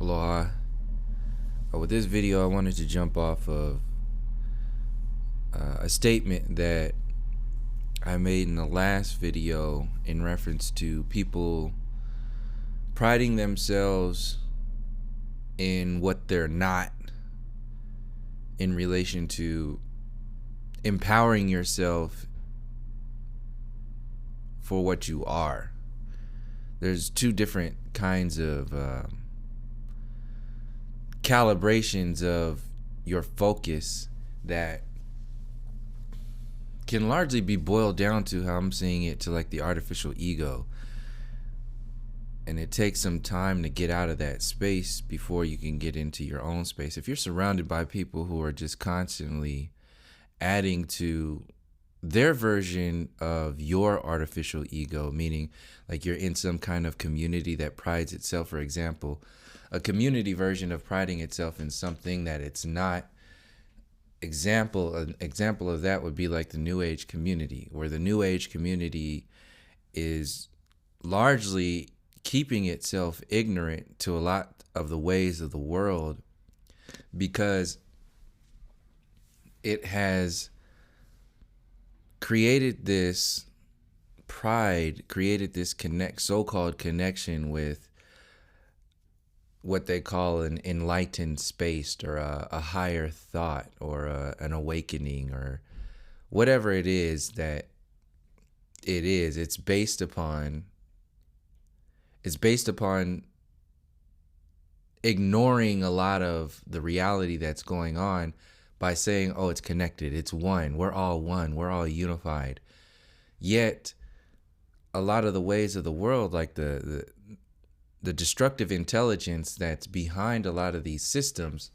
Aloha. With this video, I wanted to jump off of a statement that I made in the last video in reference to people priding themselves in what they're not in relation to empowering yourself for what you are. There's two different kinds of calibrations of your focus that can largely be boiled down to how I'm seeing it, to like the artificial ego. And it takes some time to get out of that space before you can get into your own space. If you're surrounded by people who are just constantly adding to their version of your artificial ego, meaning like you're in some kind of community that prides itself, for example, a community version of priding itself in something that it's not. An example of that would be like the New Age community, where the New Age community is largely keeping itself ignorant to a lot of the ways of the world because it has created this pride, created this so-called connection with what they call an enlightened space, or a higher thought, or an awakening, or whatever it is that it is. It's based upon ignoring a lot of the reality that's going on by saying, oh, it's connected, it's one, we're all unified. Yet a lot of the ways of the world, like the destructive intelligence that's behind a lot of these systems,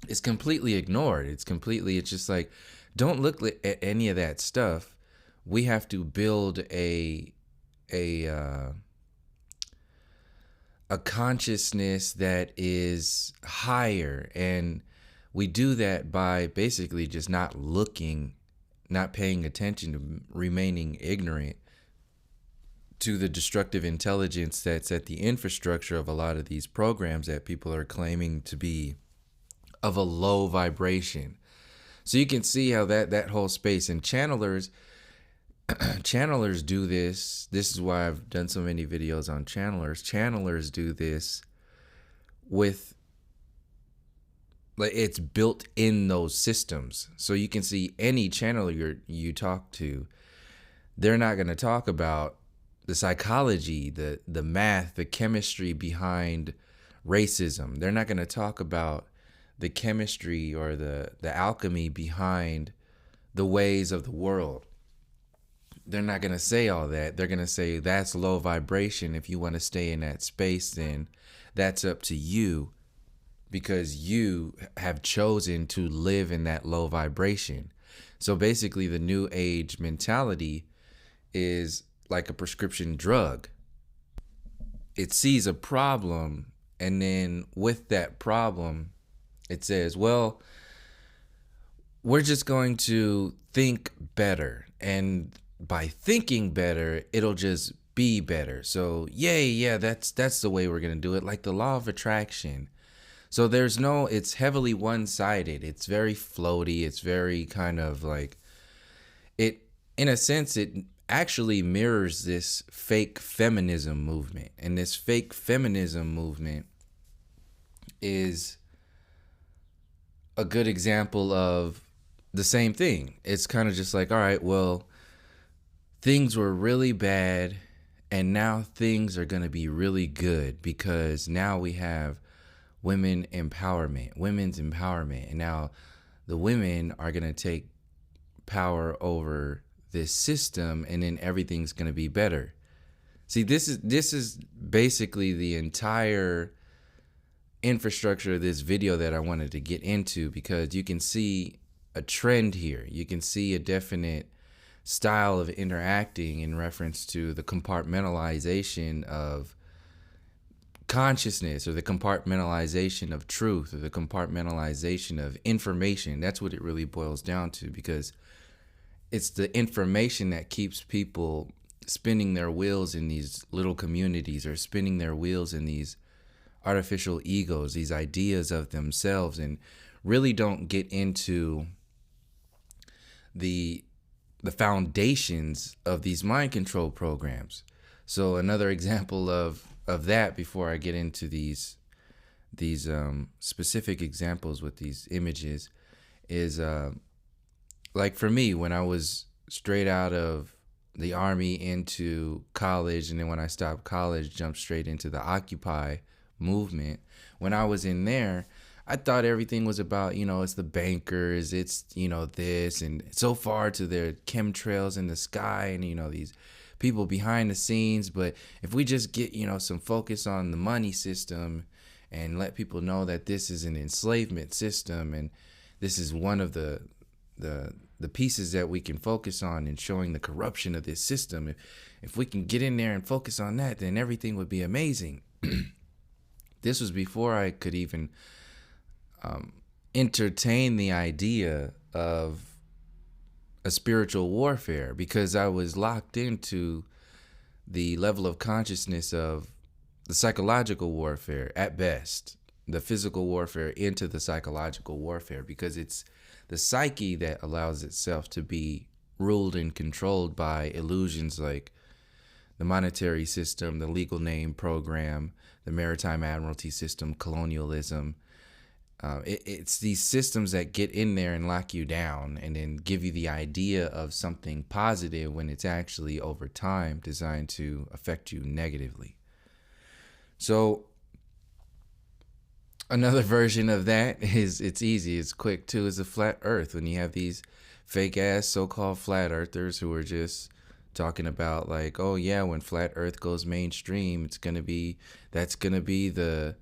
is completely ignored. It's just like, don't look at any of that stuff. We have to build a consciousness that is higher, and we do that by basically just not looking, not paying attention, to remaining ignorant to the destructive intelligence that's at the infrastructure of a lot of these programs that people are claiming to be of a low vibration. So you can see how that whole space, and channelers do this. This is why I've done so many videos on channelers. Channelers do this with, like, it's built in those systems. So you can see any channeler you talk to, they're not going to talk about the psychology, the math, the chemistry behind racism. They're not going to talk about the chemistry or the alchemy behind the ways of the world. They're not going to say all that. They're going to say that's low vibration. If you want to stay in that space, then that's up to you, because you have chosen to live in that low vibration. So basically, the New Age mentality is like a prescription drug. It sees a problem, and then with that problem, it says, well, we're just going to think better, and by thinking better, it'll just be better. So yeah, that's the way we're going to do it, like the law of attraction. So it's heavily one-sided. It's very floaty. It's very kind of like, it, in a sense, it actually mirrors this fake feminism movement. And this fake feminism movement is a good example of the same thing. It's kind of just like, all right, well, things were really bad, and now things are going to be really good because now we have women's empowerment, and now the women are going to take power over this system, and then everything's going to be better. See, this is basically the entire infrastructure of this video that I wanted to get into, because you can see a trend here. You can see a definite style of interacting in reference to the compartmentalization of consciousness, or the compartmentalization of truth, or the compartmentalization of information. That's what it really boils down to, because it's the information that keeps people spinning their wheels in these little communities, or spinning their wheels in these artificial egos, these ideas of themselves, and really don't get into the foundations of these mind control programs. So another example of that, before I get into these specific examples with these images, is like for me, when I was straight out of the army into college, and then when I stopped college, jumped straight into the Occupy movement. When I was in there, I thought everything was about, it's the bankers, it's, this, and so far to their chemtrails in the sky, and, these people behind the scenes. But if we just get, some focus on the money system and let people know that this is an enslavement system, and this is one of the pieces that we can focus on in showing the corruption of this system. If we can get in there and focus on that, then everything would be amazing. This was before I could even entertain the idea of a spiritual warfare, because I was locked into the level of consciousness of the psychological warfare at best, the physical warfare into the psychological warfare, because it's the psyche that allows itself to be ruled and controlled by illusions like the monetary system, the legal name program, the maritime admiralty system, colonialism. It's these systems that get in there and lock you down and then give you the idea of something positive when it's actually over time designed to affect you negatively. So another version of that is, it's easy, it's quick too, is the flat earth. When you have these fake ass so-called flat earthers who are just talking about like, oh yeah, when flat earth goes mainstream, that's gonna be the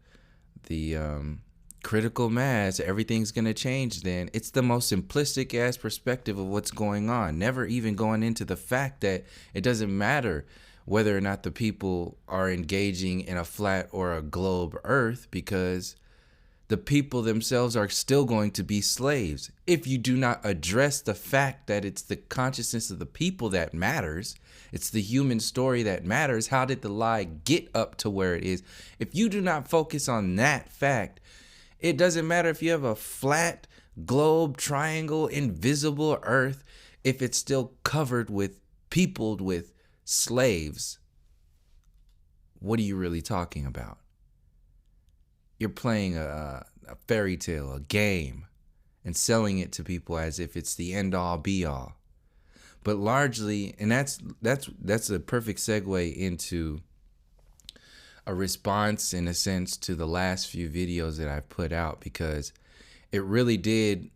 critical mass, everything's gonna change. Then it's the most simplistic ass perspective of what's going on, never even going into the fact that it doesn't matter whether or not the people are engaging in a flat or a globe earth, because the people themselves are still going to be slaves. If you do not address the fact that it's the consciousness of the people that matters, it's the human story that matters. How did the lie get up to where it is? If you do not focus on that fact, it doesn't matter if you have a flat globe, triangle, invisible earth, if it's still covered with, peopled with slaves. What are you really talking about? You're playing a fairy tale, a game, and selling it to people as if it's the end all be all. But largely, and that's a perfect segue into a response, in a sense, to the last few videos that I've put out, because it really did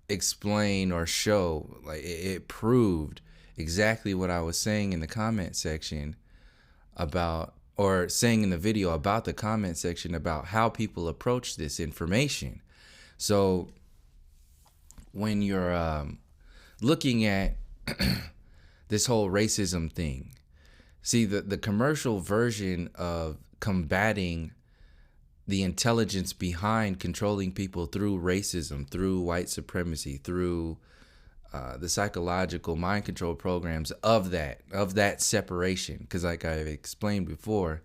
explain or show, like it proved exactly what I was saying in the comment section about, or saying in the video about the comment section, about how people approach this information. So when you're looking at this whole racism thing, see, the commercial version of combating the intelligence behind controlling people through racism, through white supremacy, through the psychological mind control programs of that separation. Because like I've explained before,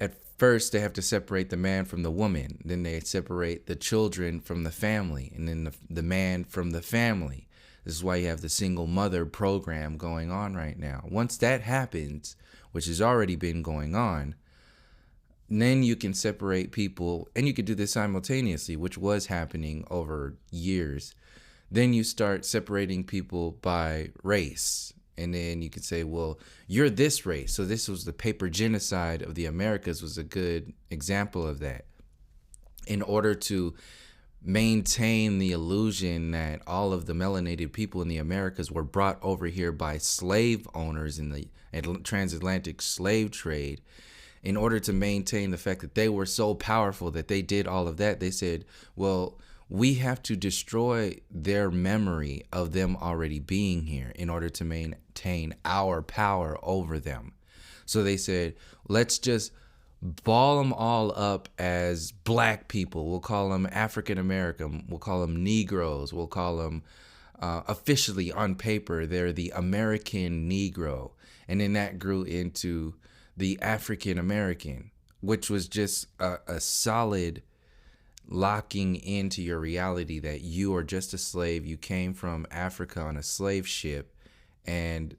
at first they have to separate the man from the woman, then they separate the children from the family, and then the man from the family. This is why you have the single mother program going on right now. Once that happens, which has already been going on, then you can separate people, and you could do this simultaneously, which was happening over years. Then you start separating people by race. And then you could say, well, you're this race. So this was the paper genocide of the Americas, was a good example of that. In order to maintain the illusion that all of the melanated people in the Americas were brought over here by slave owners in the transatlantic slave trade, in order to maintain the fact that they were so powerful that they did all of that, they said, well, we have to destroy their memory of them already being here in order to maintain our power over them. So they said, let's just ball them all up as black people. We'll call them African American. We'll call them Negroes. We'll call them, officially on paper, they're the American Negro. And then that grew into the African American, which was just a solid locking into your reality that you are just a slave. You came from Africa on a slave ship, and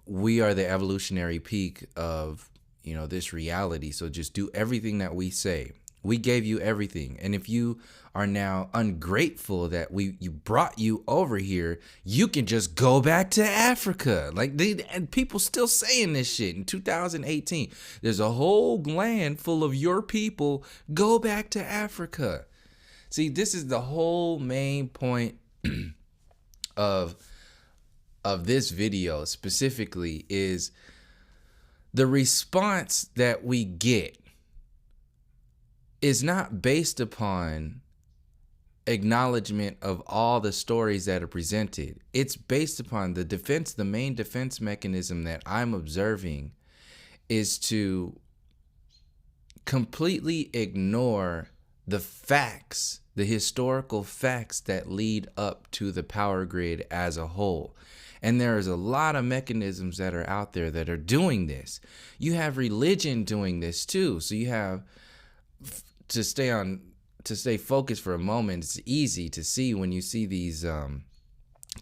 we are the evolutionary peak of, this reality. So just do everything that we say. We gave you everything. And if you are now ungrateful that you brought you over here, you can just go back to Africa. And people still saying this shit in 2018. There's a whole land full of your people. Go back to Africa. See, this is the whole main point of this video specifically, is the response that we get is not based upon acknowledgement of all the stories that are presented. It's based upon the main defense mechanism that I'm observing is to completely ignore the facts, the historical facts that lead up to the power grid as a whole. And there's a lot of mechanisms that are out there that are doing this. You have religion doing this too. So you have, to stay focused for a moment, it's easy to see when you see these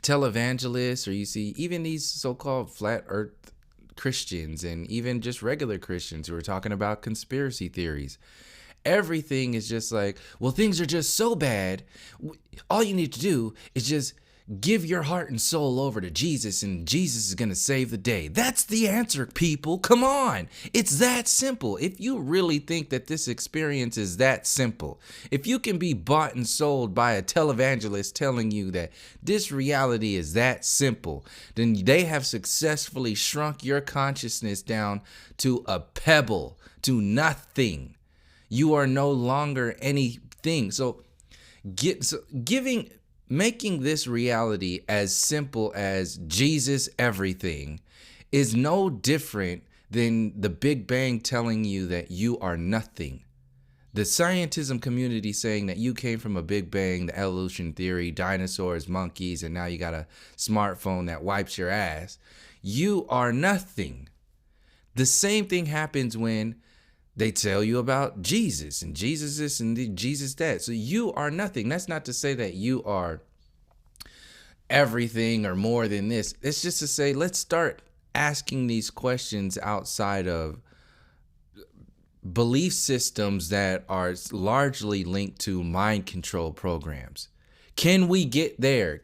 televangelists, or you see even these so-called flat earth Christians, and even just regular Christians who are talking about conspiracy theories. Everything is just like, well, things are just so bad. All you need to do is just give your heart and soul over to Jesus, and Jesus is going to save the day. That's the answer, people. Come on. It's that simple. If you really think that this experience is that simple, if you can be bought and sold by a televangelist telling you that this reality is that simple, then they have successfully shrunk your consciousness down to a pebble, to nothing. You are no longer anything. So making this reality as simple as Jesus everything is no different than the Big Bang telling you that you are nothing. The scientism community saying that you came from a Big Bang, the evolution theory, dinosaurs, monkeys, and now you got a smartphone that wipes your ass. You are nothing. The same thing happens when they tell you about Jesus and Jesus this and Jesus that. So you are nothing. That's not to say that you are everything or more than this. It's just to say, let's start asking these questions outside of belief systems that are largely linked to mind control programs. Can we get there?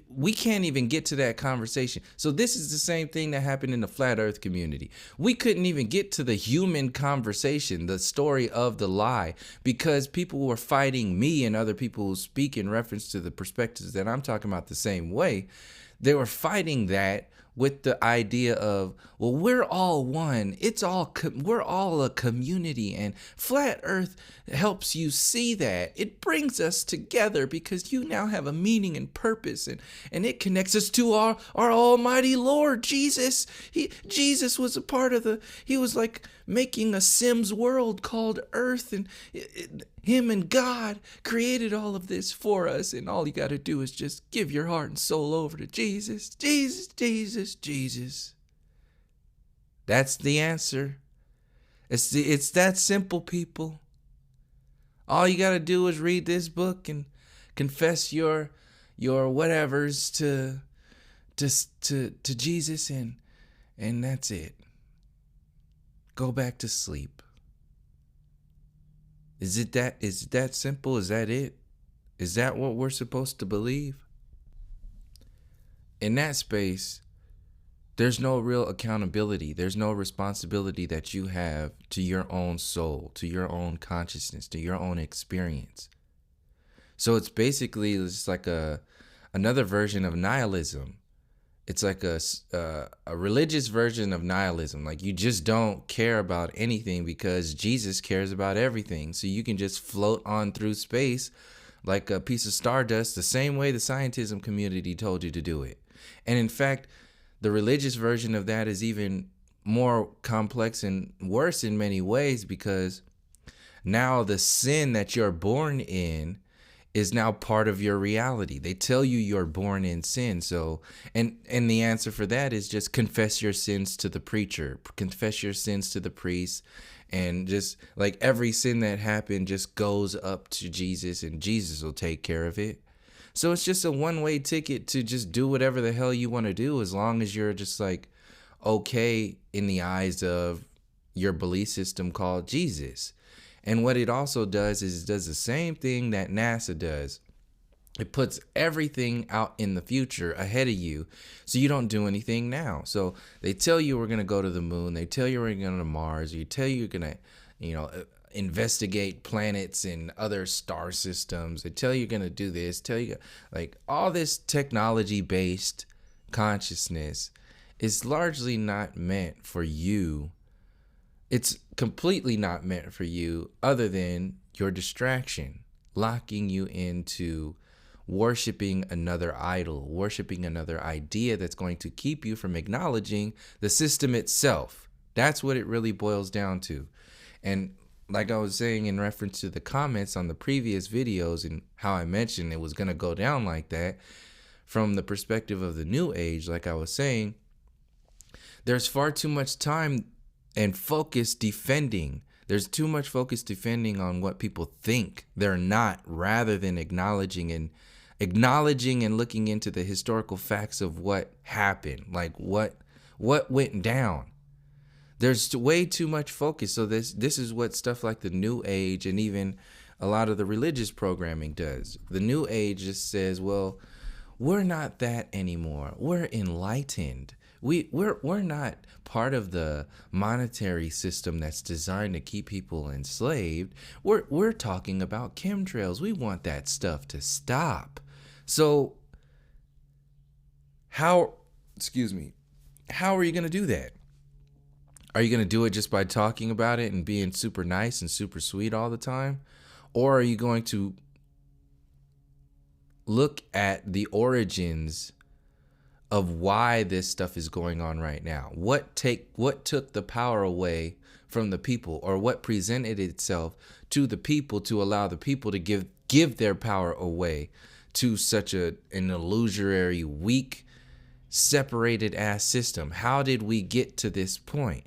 We can't even get to that conversation. So this is the same thing that happened in the flat earth community. We couldn't even get to the human conversation, the story of the lie, because people were fighting me and other people who speak in reference to the perspectives that I'm talking about the same way. They were fighting that with the idea of, well, we're all one. We're all a community, and flat earth helps you see that. It brings us together because you now have a meaning and purpose, and it connects us to our almighty Lord Jesus. Jesus was a part of he was like making a Sims world called Earth, and him and God created all of this for us, and all you got to do is just give your heart and soul over to Jesus. Jesus, Jesus, Jesus. That's the answer. It's that simple, people. All you got to do is read this book and confess your whatevers to Jesus, and that's it. Go back to sleep. Is it that simple? Is that it? Is that what we're supposed to believe? In that space, there's no real accountability. There's no responsibility that you have to your own soul, to your own consciousness, to your own experience. So it's basically just like another version of nihilism. It's like a religious version of nihilism. Like, you just don't care about anything because Jesus cares about everything. So you can just float on through space like a piece of stardust, the same way the scientism community told you to do it. And in fact, the religious version of that is even more complex and worse in many ways, because now the sin that you're born in is now part of your reality. They tell you you're born in sin. So, and the answer for that is just confess your sins to the preacher, confess your sins to the priest, and just like every sin that happened just goes up to Jesus and Jesus will take care of it. So it's just a one-way ticket to just do whatever the hell you want to do, as long as you're just like okay in the eyes of your belief system called Jesus. And what it also does is it does the same thing that NASA does. It puts everything out in the future ahead of you, so you don't do anything now. So they tell you we're going to go to the moon. They tell you we're going to Mars. You tell you you're going to, investigate planets and other star systems. They tell you you're going to do this. Tell you like all this technology-based consciousness is largely not meant for you. It's completely not meant for you other than your distraction, locking you into worshiping another idol, worshiping another idea that's going to keep you from acknowledging the system itself. That's what it really boils down to. And like I was saying in reference to the comments on the previous videos and how I mentioned it was going to go down like that, from the perspective of the new age, like I was saying, there's far too much time and focus defending. There's too much focus defending on what people think they're not, rather than acknowledging and looking into the historical facts of what happened, like what went down. There's way too much focus. So this is what stuff like the New Age and even a lot of the religious programming does. The New Age just says, well, we're not that anymore. We're enlightened. We're not part of the monetary system that's designed to keep people enslaved. We're talking about chemtrails. We want that stuff to stop. So how are you going to do that? Are you going to do it just by talking about it and being super nice and super sweet all the time? Or are you going to look at the origins of why this stuff is going on right now? What took the power away from the people, or what presented itself to the people to allow the people to give their power away to such an illusory, weak, separated ass system? How did we get to this point?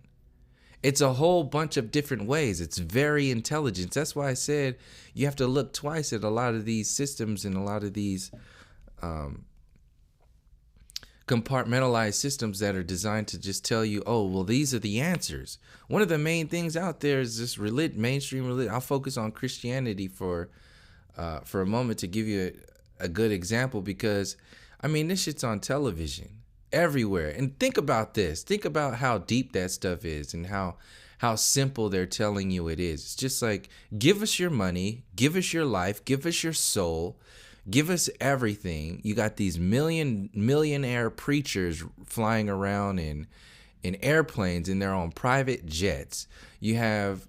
It's a whole bunch of different ways. It's very intelligent. That's why I said you have to look twice at a lot of these systems and a lot of these compartmentalized systems that are designed to just tell you, oh, well, these are the answers. One of the main things out there is this mainstream religion. I'll focus on Christianity for a moment to give you a good example, because, I mean, this shit's on television everywhere. And think about this. Think about how deep that stuff is and how simple they're telling you it is. It's just like, give us your money, give us your life, give us your soul, give us everything. You got these millionaire preachers flying around in airplanes in their own private jets. You have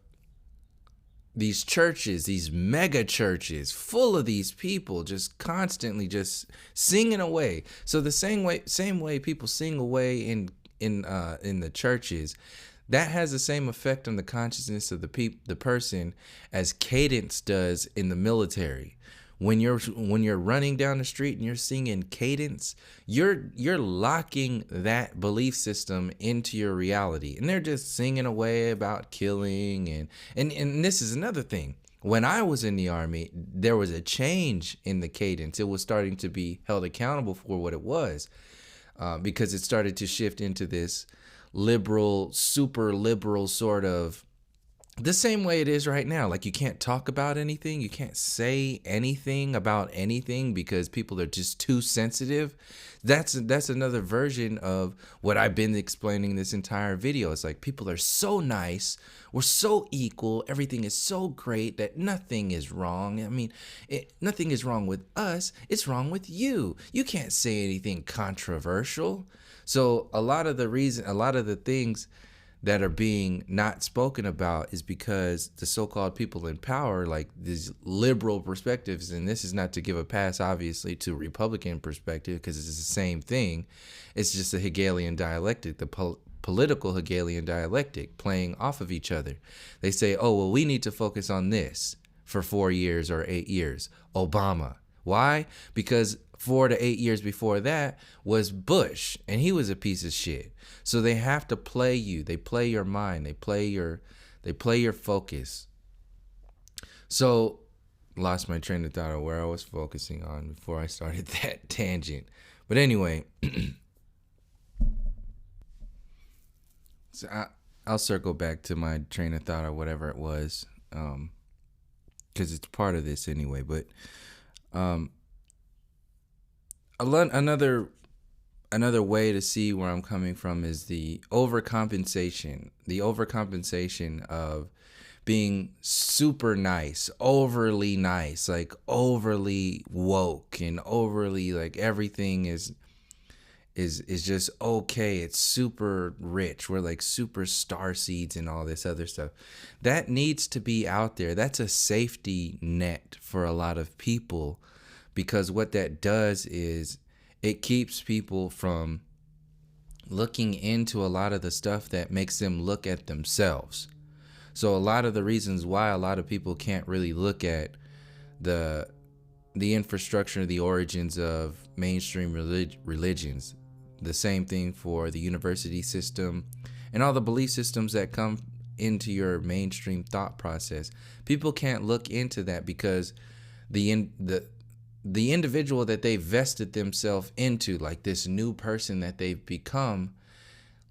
these churches, these mega churches full of these people just constantly just singing away. So the same way people sing away in the churches, that has the same effect on the consciousness of the person as cadence does in the military. When you're running down the street and you're singing cadence, you're locking that belief system into your reality, and they're just singing away about killing and this is another thing. When I was in the Army, there was a change in the cadence. It was starting to be held accountable for what it was, because it started to shift into this liberal, super liberal sort of, the same way it is right now. Like, you can't talk about anything. You can't say anything about anything because people are just too sensitive. That's another version of what I've been explaining this entire video. It's like, people are so nice. We're so equal. Everything is so great that nothing is wrong. I mean, nothing is wrong with us. It's wrong with you. You can't say anything controversial. So a lot of the things that are being not spoken about is because the so-called people in power, like these liberal perspectives, and this is not to give a pass, obviously, to Republican perspective, because it's the same thing. It's just a Hegelian dialectic, the political Hegelian dialectic playing off of each other. They say, oh, well, we need to focus on this for 4 years or 8 years? Obama. Why? Because 4 to 8 years before that was Bush, and he was a piece of shit. So they have to play you. They play your mind. They play your focus. So lost my train of thought of where I was focusing on before I started that tangent. But anyway, so I'll circle back to my train of thought or whatever it was, because it's part of this anyway. But another way to see where I'm coming from is the overcompensation of being super nice, like overly woke and overly like everything is just okay. It's super rich. We're like super star seeds and all this other stuff. That needs to be out there. That's a safety net for a lot of people, because what that does is it keeps people from looking into a lot of the stuff that makes them look at themselves. So a lot of the reasons why a lot of people can't really look at the infrastructure, the origins of mainstream religions, the same thing for the university system and all the belief systems that come into your mainstream thought process. People can't look into that because the individual that they vested themselves into, like this new person that they've become,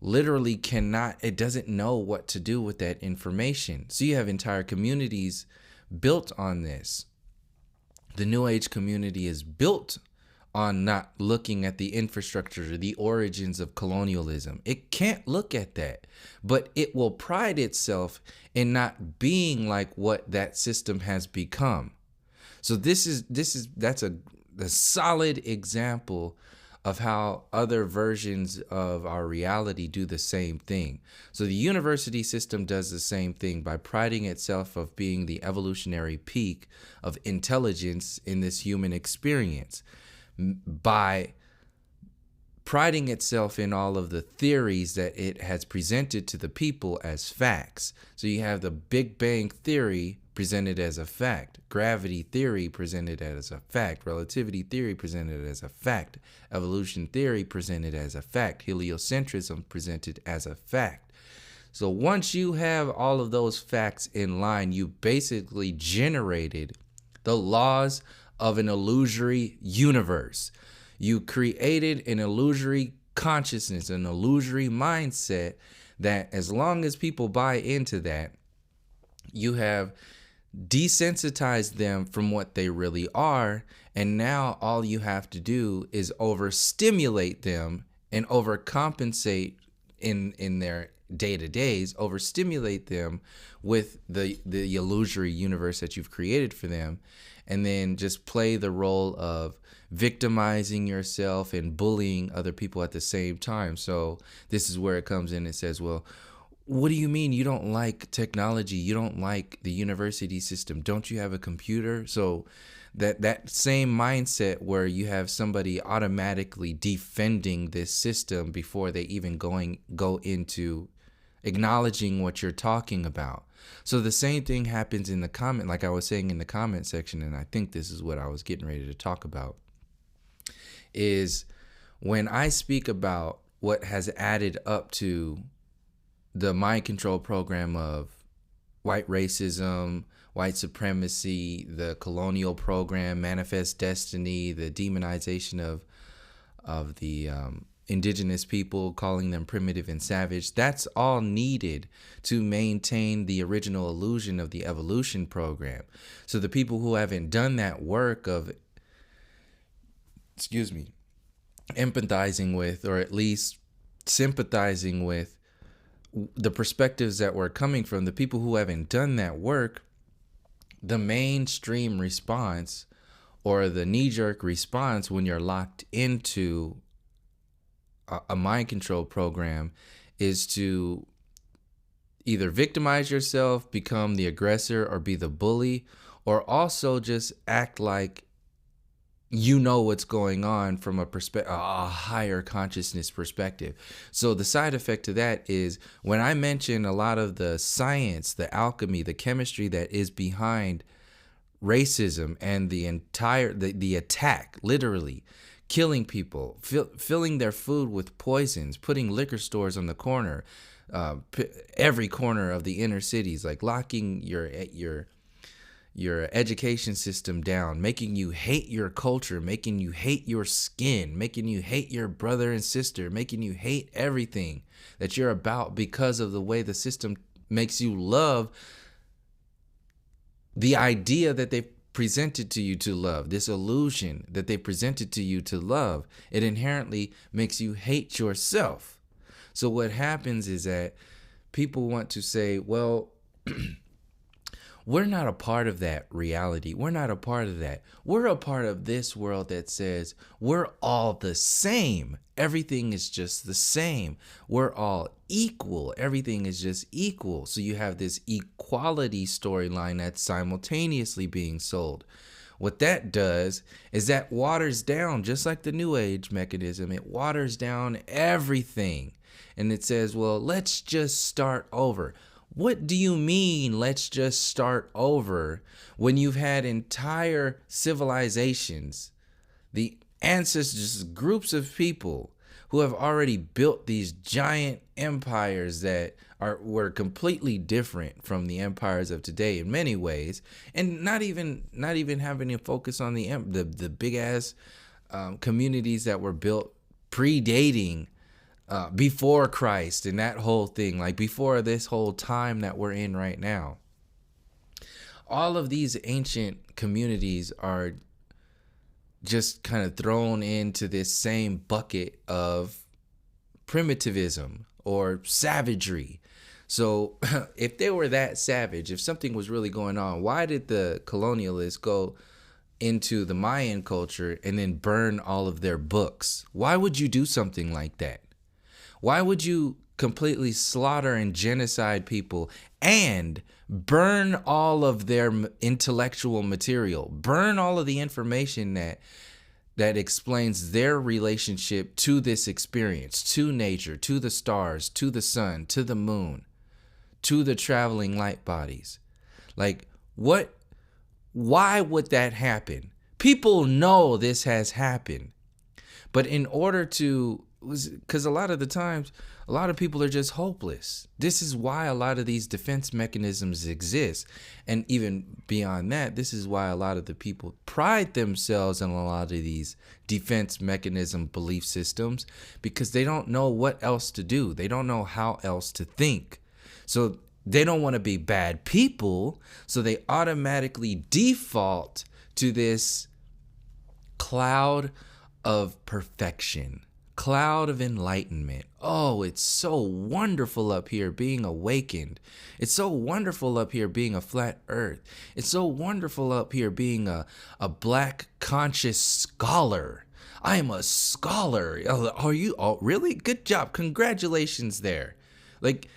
literally it doesn't know what to do with that information. So you have entire communities built on this. The New Age community is built on not looking at the infrastructure, the origins of colonialism. It can't look at that, but it will pride itself in not being like what that system has become. So that's a solid example of how other versions of our reality do the same thing. So the university system does the same thing by priding itself of being the evolutionary peak of intelligence in this human experience, by priding itself in all of the theories that it has presented to the people as facts. So you have the Big Bang Theory presented as a fact, gravity theory presented as a fact, relativity theory presented as a fact, evolution theory presented as a fact, heliocentrism presented as a fact. So once you have all of those facts in line, you basically generated the laws of an illusory universe. You created an illusory consciousness, an illusory mindset that, as long as people buy into that, you have desensitized them from what they really are. And now all you have to do is overstimulate them and overcompensate in their day-to-days, overstimulate them with the illusory universe that you've created for them, and then just play the role of victimizing yourself and bullying other people at the same time. So this is where it comes in and says, well, what do you mean you don't like technology? You don't like the university system? Don't you have a computer? So that same mindset where you have somebody automatically defending this system before they even go into acknowledging what you're talking about. So the same thing happens in the comment, like I was saying in the comment section, and I think this is what I was getting ready to talk about, is when I speak about what has added up to the mind control program of white racism, white supremacy, the colonial program, manifest destiny, the demonization of the indigenous people, calling them primitive and savage. That's all needed to maintain the original illusion of the evolution program. So the people who haven't done that work of, empathizing with, or at least sympathizing with the perspectives that we're coming from, the people who haven't done that work, the mainstream response or the knee-jerk response when you're locked into a mind control program is to either victimize yourself, become the aggressor, or be the bully, or also just act like you know what's going on from a higher consciousness perspective. So the side effect to that is when I mention a lot of the science, the alchemy, the chemistry that is behind racism and the attack, literally killing people, filling their food with poisons, putting liquor stores on the corner, every corner of the inner cities, like locking your education system down, making you hate your culture, making you hate your skin, making you hate your brother and sister, making you hate everything that you're about because of the way the system makes you love the idea that they presented to you to love, this illusion that they presented to you to love. It inherently makes you hate yourself. So what happens is that people want to say, well, we're not a part of that reality. We're not a part of that. We're a part of this world that says we're all the same. Everything is just the same. We're all equal. Everything is just equal. So you have this equality storyline that's simultaneously being sold. What that does is that waters down, just like the New Age mechanism, it waters down everything. And it says, well, let's just start over. What do you mean, let's just start over, when you've had entire civilizations, the ancestors, groups of people who have already built these giant empires that were completely different from the empires of today in many ways, and not even having to focus on the big ass communities that were built predating before Christ and that whole thing, like before this whole time that we're in right now. All of these ancient communities are just kind of thrown into this same bucket of primitivism or savagery. So if they were that savage, if something was really going on, why did the colonialists go into the Mayan culture and then burn all of their books? Why would you do something like that? Why would you completely slaughter and genocide people and burn all of their intellectual material, burn all of the information that explains their relationship to this experience, to nature, to the stars, to the sun, to the moon, to the traveling light bodies? Like, why would that happen? People know this has happened, but in order to, because a lot of the times, a lot of people are just hopeless. This is why a lot of these defense mechanisms exist. And even beyond that, this is why a lot of the people pride themselves in a lot of these defense mechanism belief systems, because they don't know what else to do. They don't know how else to think. So they don't want to be bad people. So they automatically default to this cloud of perfection, cloud of enlightenment. Oh, it's so wonderful up here being awakened. It's so wonderful up here being a flat earth. It's so wonderful up here being a black conscious scholar. I am a scholar. Are you? Oh, really? Good job. Congratulations there. Like,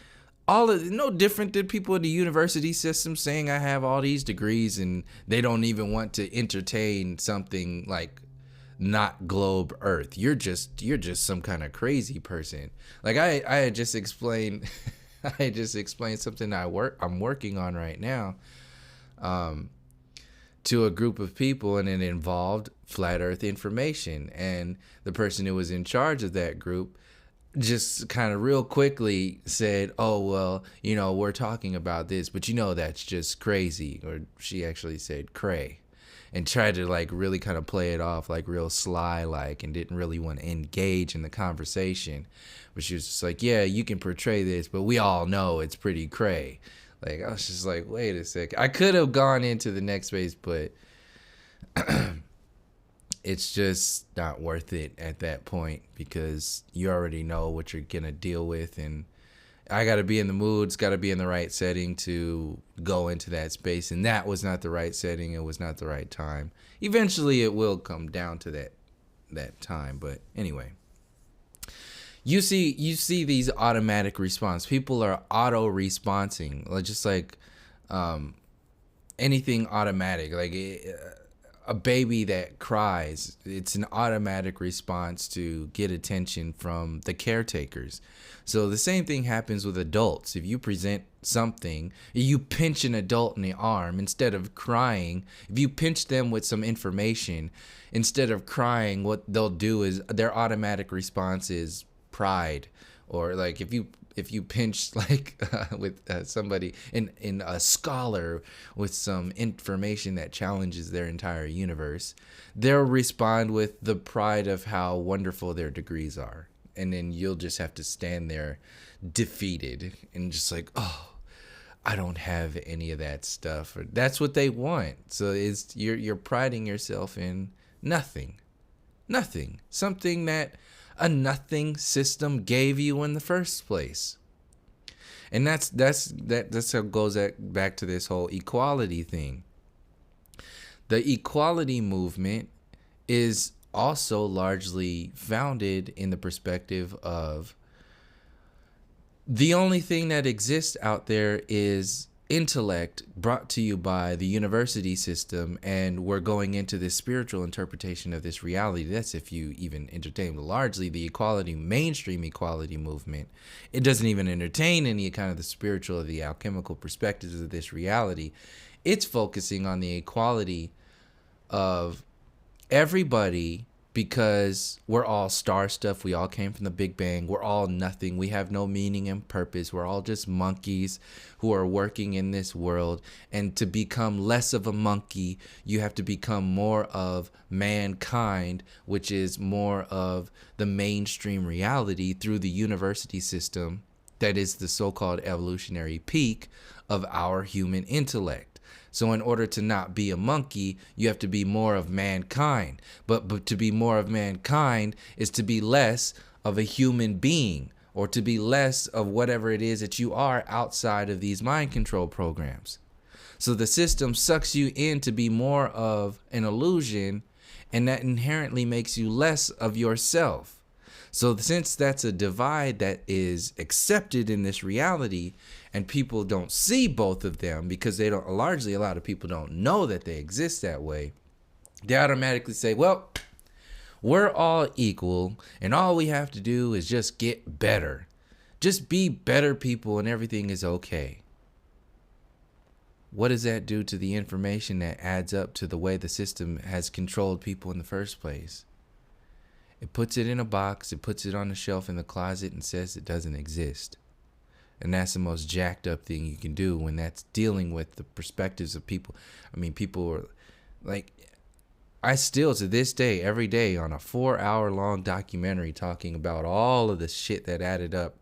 all of no different than people in the university system saying I have all these degrees and they don't even want to entertain something like not globe earth. You're just some kind of crazy person. Like I had just explained something I'm working on right now to a group of people, and it involved flat earth information, and the person who was in charge of that group just kind of real quickly said, oh, well, we're talking about this, but that's just crazy. Or she actually said cray, and tried to like really kind of play it off like real sly like, and didn't really want to engage in the conversation. But she was just like, yeah, you can portray this, but we all know it's pretty cray. Like, I was just like, wait a second. I could have gone into the next phase, but it's just not worth it at that point, because you already know what you're going to deal with. And I got to be in the mood. It's got to be in the right setting to go into that space. And that was not the right setting. It was not the right time. Eventually it will come down to that time. But anyway, you see these automatic response. People are auto responsing, just like anything automatic. Like a baby that cries, it's an automatic response to get attention from the caretakers. So the same thing happens with adults. If you present something, you pinch an adult in the arm, instead of crying, if you pinch them with some information, instead of crying, what they'll do is their automatic response is pride. Or like if you pinch like with somebody in a scholar with some information that challenges their entire universe, they'll respond with the pride of how wonderful their degrees are. And then you'll just have to stand there defeated and just like, oh, I don't have any of that stuff. Or that's what they want. So it's you're priding yourself in nothing. Something that a nothing system gave you in the first place. And that's how it goes back to this whole equality thing. The equality movement is also largely founded in the perspective of the only thing that exists out there is intellect brought to you by the university system, and we're going into this spiritual interpretation of this reality. That's if you even entertain. Largely the mainstream equality movement, it doesn't even entertain any kind of the spiritual or the alchemical perspectives of this reality. It's focusing on the equality of everybody, because we're all star stuff. We all came from the Big Bang. We're all nothing. We have no meaning and purpose. We're all just monkeys who are working in this world. And to become less of a monkey, you have to become more of mankind, which is more of the mainstream reality through the university system that is the so-called evolutionary peak of our human intellect. So in order to not be a monkey, you have to be more of mankind. But to be more of mankind is to be less of a human being, or to be less of whatever it is that you are outside of these mind control programs. So the system sucks you in to be more of an illusion, and that inherently makes you less of yourself. So since that's a divide that is accepted in this reality, and people don't see both of them because they don't, largely a lot of people don't know that they exist that way, they automatically say, well, we're all equal and all we have to do is just get better. Just be better people and everything is okay. What does that do to the information that adds up to the way the system has controlled people in the first place? It puts it in a box, it puts it on the shelf in the closet and says it doesn't exist. And that's the most jacked up thing you can do when that's dealing with the perspectives of people. I mean, people are like, I still to this day, every day on a 4-hour long documentary talking about all of the shit that added up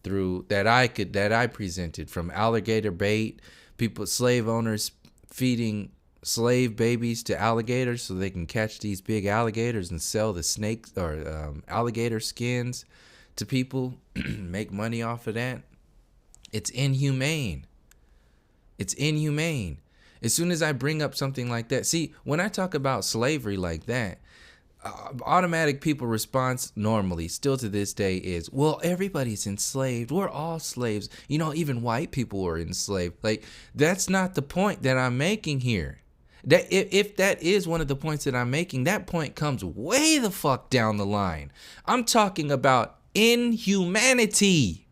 through that I presented, from alligator bait, people, slave owners feeding slave babies to alligators so they can catch these big alligators and sell the snakes or alligator skins to people, make money off of that. It's inhumane. It's inhumane. As soon as I bring up something like that, see, when I talk about slavery like that, automatic people response normally, still to this day, is, well, everybody's enslaved. We're all slaves. You know, even white people were enslaved. Like, that's not the point that I'm making here. That if that is one of the points that I'm making, that point comes way the fuck down the line. I'm talking about inhumanity.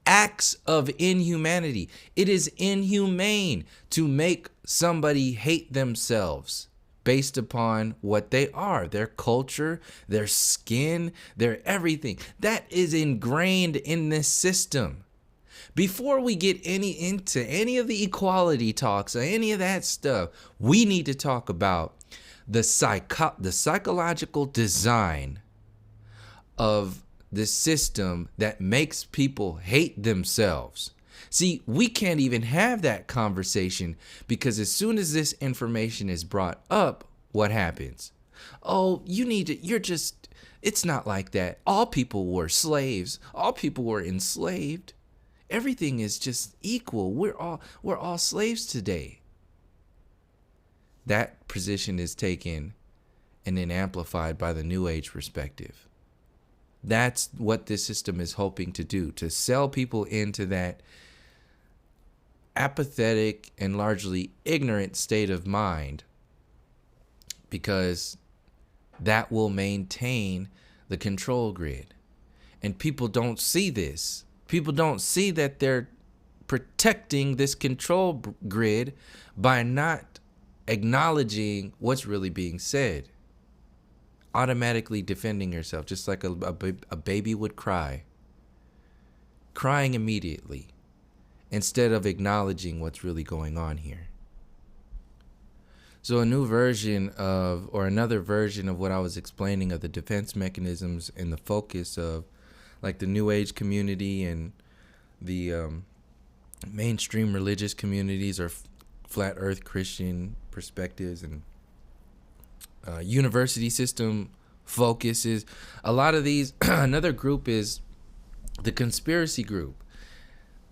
Acts of inhumanity. It is inhumane to make somebody hate themselves based upon what they are, their culture, their skin, their everything. That is ingrained in this system. Before we get into any of the equality talks or any of that stuff, we need to talk about the psychological design of the system that makes people hate themselves. See, we can't even have that conversation because as soon as this information is brought up, what happens? Oh, it's not like that. All people were slaves. All people were enslaved. Everything is just equal. We're all slaves today. That position is taken and then amplified by the New Age perspective. That's what this system is hoping to do, to sell people into that apathetic and largely ignorant state of mind because that will maintain the control grid. And people don't see this. People don't see that they're protecting this control grid by not acknowledging what's really being said. Automatically defending yourself, just like a baby would cry. Crying immediately, instead of acknowledging what's really going on here. So another version of what I was explaining of the defense mechanisms and the focus of like the New Age community and the mainstream religious communities or flat earth Christian perspectives and university system focuses. A lot of these, another group is the conspiracy group,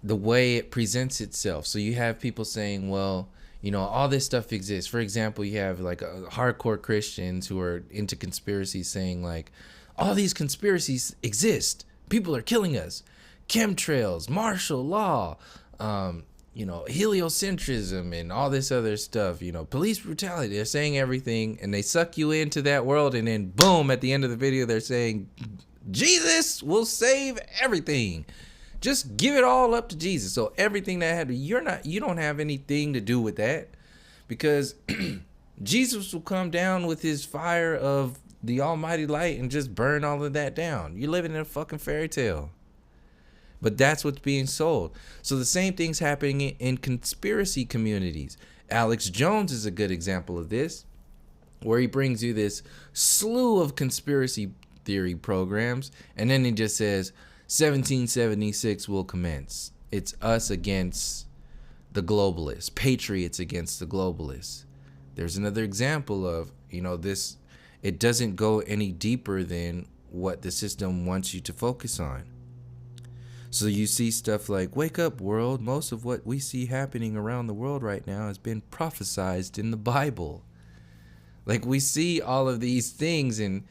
the way it presents itself. So you have people saying, well, you know, all this stuff exists. For example, you have like hardcore Christians who are into conspiracies saying like, all these conspiracies exist. People are killing us. Chemtrails, martial law, you know, heliocentrism and all this other stuff, you know, police brutality. They're saying everything and they suck you into that world. And then boom, at the end of the video, they're saying, Jesus will save everything. Just give it all up to Jesus. So everything that happened, you don't have anything to do with that, because Jesus will come down with his fire of the almighty light and just burn all of that down. You're living in a fucking fairy tale. But that's what's being sold. So the same thing's happening in conspiracy communities. Alex Jones is a good example of this, where he brings you this slew of conspiracy theory programs, and then he just says 1776 will commence. It's us against the globalists, patriots against the globalists. There's another example of, you know, this, it doesn't go any deeper than what the system wants you to focus on. So you see stuff like, wake up world, most of what we see happening around the world right now has been prophesized in the Bible. Like, we see all of these things and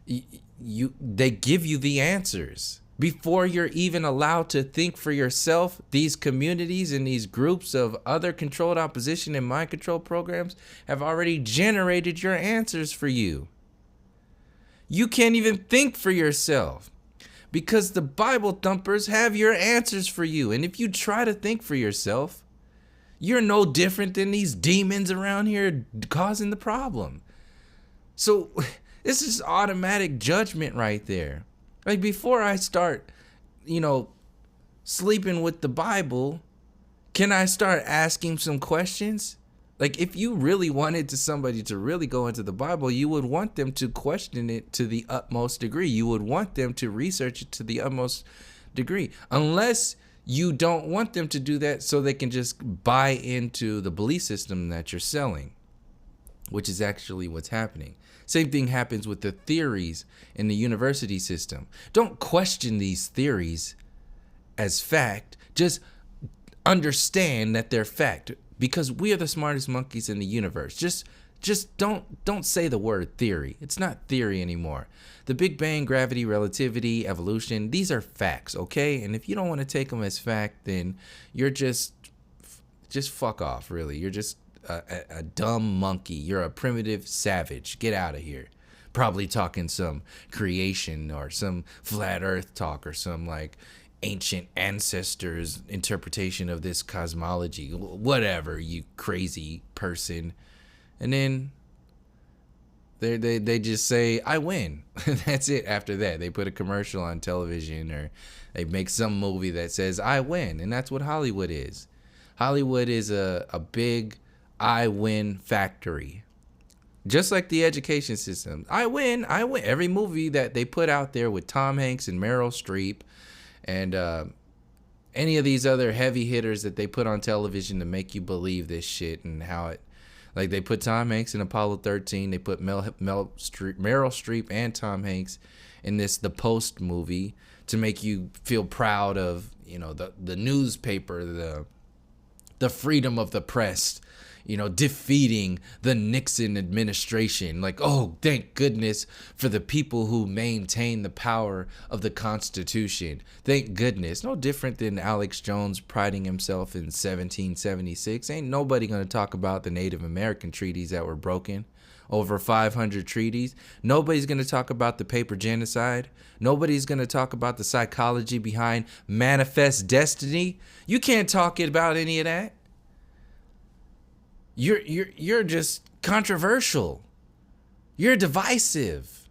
they give you the answers. Before you're even allowed to think for yourself, these communities and these groups of other controlled opposition and mind control programs have already generated your answers for you. You can't even think for yourself, because the Bible thumpers have your answers for you. And if you try to think for yourself, you're no different than these demons around here causing the problem. So this is automatic judgment right there. Like, before I start, you know, sleeping with the Bible, can I start asking some questions? Like, if you really wanted somebody to really go into the Bible, you would want them to question it to the utmost degree. You would want them to research it to the utmost degree. Unless you don't want them to do that so they can just buy into the belief system that you're selling, which is actually what's happening. Same thing happens with the theories in the university system. Don't question these theories as fact. Just understand that they're fact, because we are the smartest monkeys in the universe. Just don't say the word theory. It's not theory anymore. The Big Bang, gravity, relativity, evolution, these are facts, okay? And if you don't want to take them as fact, then you're just fuck off, really. You're just a dumb monkey. You're a primitive savage. Get out of here. Probably talking some creation or some flat earth talk or some like ancient ancestors interpretation of this cosmology, whatever, you crazy person. And then they just say, I win. That's it. After that, they put a commercial on television or they make some movie that says I win. And that's what Hollywood is. Hollywood is a big I win factory. Just like the education system. I win. Every movie that they put out there with Tom Hanks and Meryl Streep and any of these other heavy hitters that they put on television to make you believe this shit, and how it, like, they put Tom Hanks in Apollo 13. They put Meryl Streep and Tom Hanks in The Post movie to make you feel proud of, you know, the newspaper, the freedom of the press. defeating the Nixon administration. Like, oh, thank goodness for the people who maintain the power of the Constitution. Thank goodness. No different than Alex Jones priding himself in 1776. Ain't nobody going to talk about the Native American treaties that were broken. Over 500 treaties. Nobody's going to talk about the paper genocide. Nobody's going to talk about the psychology behind manifest destiny. You can't talk about any of that. You're just controversial. You're divisive.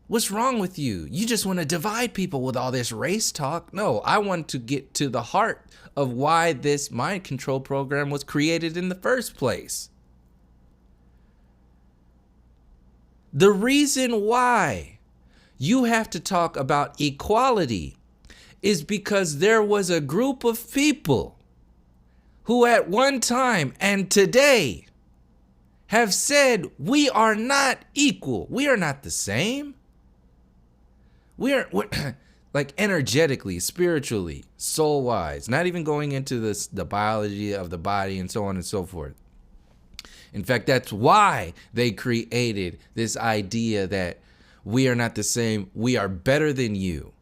What's wrong with you? You just want to divide people with all this race talk. No, I want to get to the heart of why this mind control program was created in the first place. The reason why you have to talk about equality is because there was a group of people who at one time and today have said we are not equal. We are not the same. We're like energetically, spiritually, soul-wise, not even going into the biology of the body and so on and so forth. In fact, that's why they created this idea that we are not the same. We are better than you.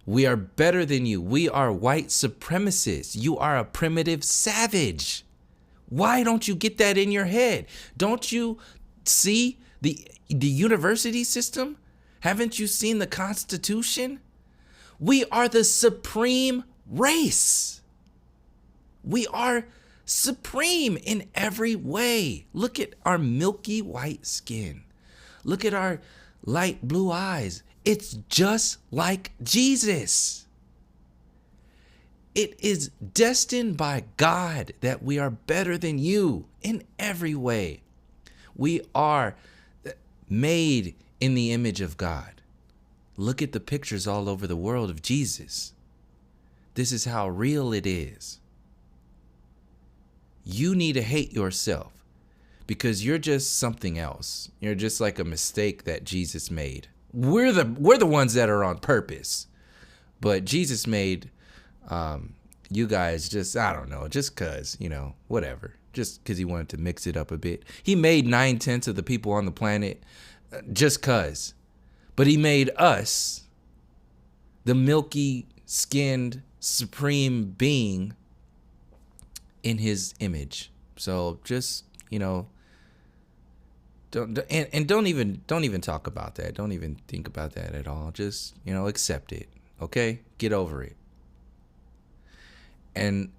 We are better than you. We are white supremacists. You are a primitive savage. Why don't you get that in your head? Don't you see the university system? Haven't you seen the Constitution? We are the supreme race. We are supreme in every way. Look at our milky white skin. Look at our light blue eyes. It's just like Jesus. It is destined by God that we are better than you in every way. We are made in the image of God. Look at the pictures all over the world of Jesus. This is how real it is. You need to hate yourself because you're just something else. You're just like a mistake that Jesus made. We're the ones that are on purpose. But Jesus made you guys just, I don't know, just cause, whatever. Just because he wanted to mix it up a bit. He made 9/10 of the people on the planet just cause. But he made us, the milky skinned supreme being, in his image. So just, don't even talk about that. Don't even think about that at all. Just, accept it. Okay? Get over it. And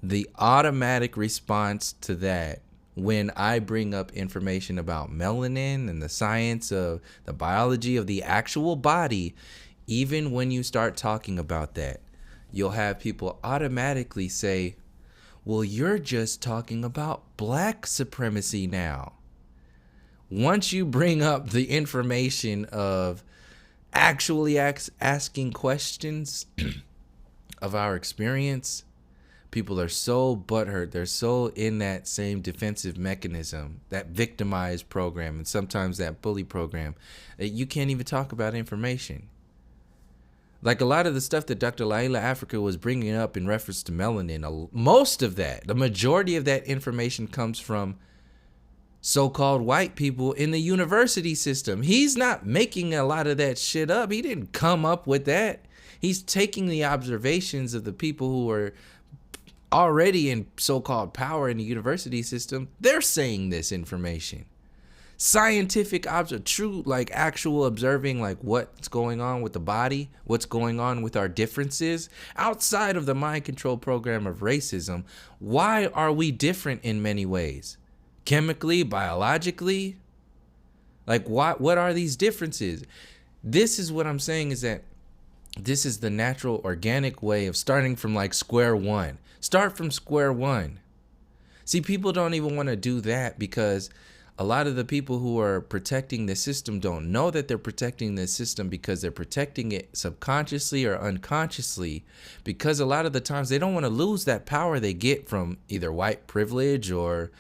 the automatic response to that, when I bring up information about melanin and the science of the biology of the actual body, even when you start talking about that, you'll have people automatically say, well, you're just talking about black supremacy now. Once you bring up the information of actually asking questions of our experience, people are so butthurt. They're so in that same defensive mechanism, that victimized program, and sometimes that bully program, that you can't even talk about information. Like a lot of the stuff that Dr. Laila Africa was bringing up in reference to melanin, most of that, the majority of that information comes from so-called white people in the university system. He's not making a lot of that shit up. He didn't come up with that. He's taking the observations of the people who are already in so-called power in the university system. They're saying this information. Scientific true, like actual observing, like what's going on with the body, what's going on with our differences outside of the mind control program of racism. Why are we different in many ways? Chemically, biologically? Like what are these differences? This is what I'm saying, is that this is the natural organic way of starting from like square one. Start from square one. See, people don't even want to do that because a lot of the people who are protecting the system don't know that they're protecting the system because they're protecting it subconsciously or unconsciously, because a lot of the times they don't want to lose that power they get from either white privilege or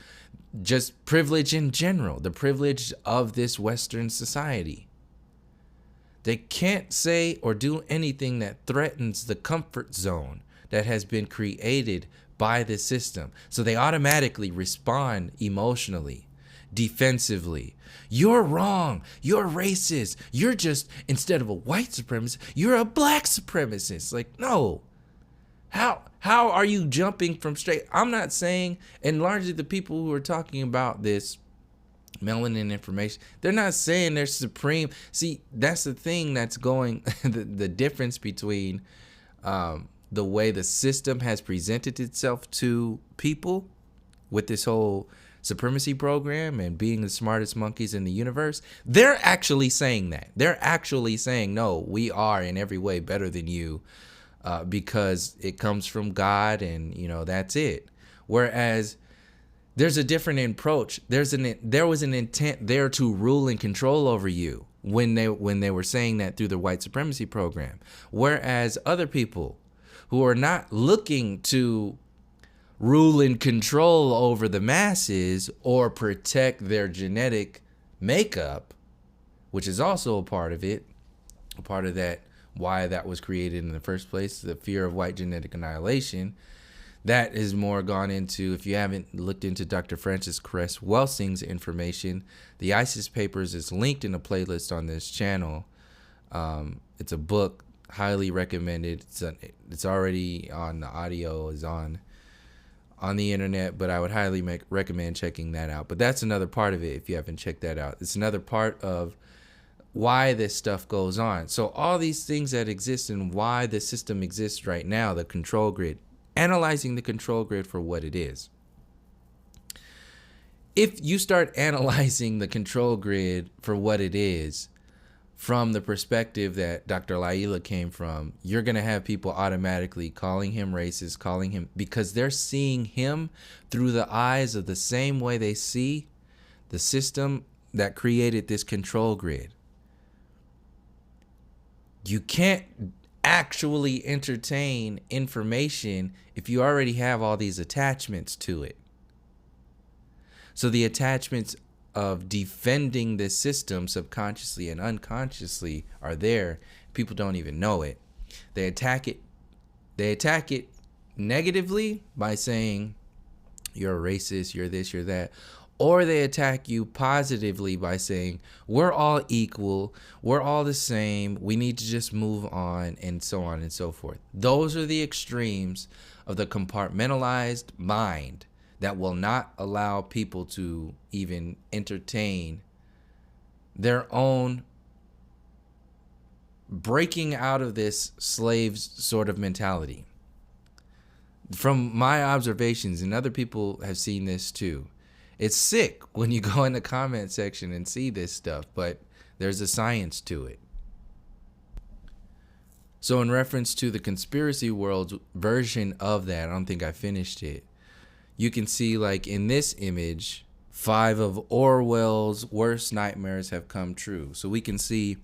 just privilege in general, the privilege of this Western society. They can't say or do anything that threatens the comfort zone that has been created by this system. So they automatically respond emotionally, defensively. You're wrong. You're racist. You're just, instead of a white supremacist, you're a black supremacist. Like, no. How are you jumping from straight? I'm not saying, and largely the people who are talking about this melanin information, they're not saying they're supreme. See, that's the thing that's going, the difference between the way the system has presented itself to people with this whole supremacy program and being the smartest monkeys in the universe. They're actually saying that. They're actually saying, no, we are in every way better than you because it comes from God and, that's it. Whereas there's a different approach. There was an intent there to rule and control over you when they were saying that through the white supremacy program. Whereas other people who are not looking to rule and control over the masses or protect their genetic makeup, which is also a part of it, a part of that, why that was created in the first place, the fear of white genetic annihilation. That is more gone into, if you haven't looked into Dr. Francis Cress Welsing's information, the ISIS Papers is linked in a playlist on this channel. It's a book, highly recommended. It's already on, the audio is on the internet, but I would highly recommend checking that out. But that's another part of it if you haven't checked that out. It's another part of why this stuff goes on. So all these things that exist and why the system exists right now, the control grid, analyzing the control grid for what it is. If you start analyzing the control grid for what it is from the perspective that Dr. Laila came from, you're going to have people automatically calling him racist, calling him, because they're seeing him through the eyes of the same way they see the system that created this control grid. You can't actually entertain information if you already have all these attachments to it. So the attachments of defending this system subconsciously and unconsciously are there. People don't even know it. They attack it negatively by saying you're a racist, you're this, you're that. Or they attack you positively by saying, we're all equal, we're all the same, we need to just move on, and so on and so forth. Those are the extremes of the compartmentalized mind that will not allow people to even entertain their own breaking out of this slaves sort of mentality. From my observations, and other people have seen this too, it's sick when you go in the comment section and see this stuff, but there's a science to it. So in reference to the conspiracy world version of that, I don't think I finished it. You can see, like in this image, 5 of Orwell's worst nightmares have come true. So we can see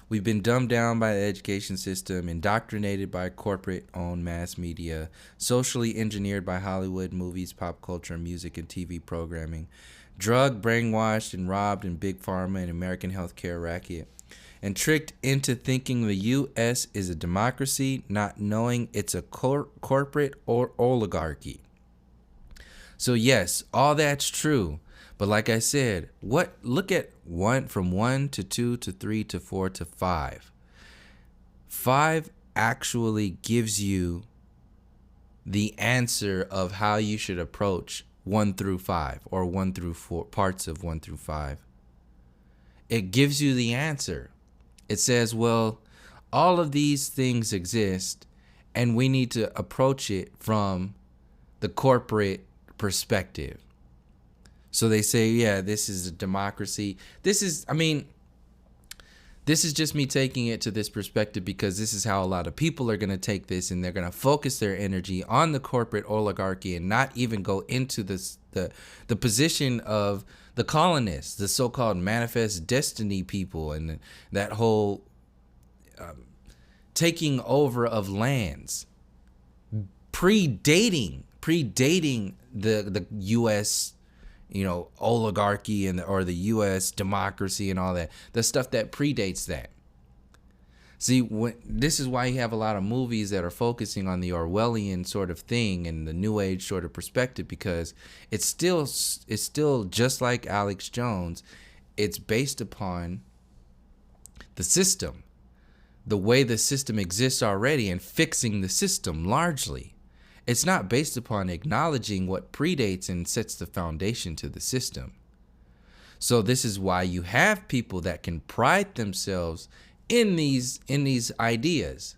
we've been dumbed down by the education system, indoctrinated by corporate-owned mass media, socially engineered by Hollywood, movies, pop culture, music, and TV programming, drugged, brainwashed, and robbed in big pharma and American healthcare racket, and tricked into thinking the U.S. is a democracy, not knowing it's a corporate or oligarchy. So yes, all that's true. But like I said, look at from 1 to 2 to 3 to 4 to 5. 5 actually gives you the answer of how you should approach 1 through 5 or 1 through 4, parts of 1 through 5. It gives you the answer. It says, well, all of these things exist and we need to approach it from the corporate perspective. So they say, yeah, this is a democracy. This is just me taking it to this perspective because this is how a lot of people are going to take this, and they're going to focus their energy on the corporate oligarchy and not even go into the position of the colonists, the so-called manifest destiny people, and that whole taking over of lands predating the U.S. oligarchy or the U.S. democracy and all that, the stuff that predates that. See, this is why you have a lot of movies that are focusing on the Orwellian sort of thing and the New Age sort of perspective, because it's still just like Alex Jones. It's based upon the system, the way the system exists already, and fixing the system largely. It's not based upon acknowledging what predates and sets the foundation to the system. So this is why you have people that can pride themselves in these ideas.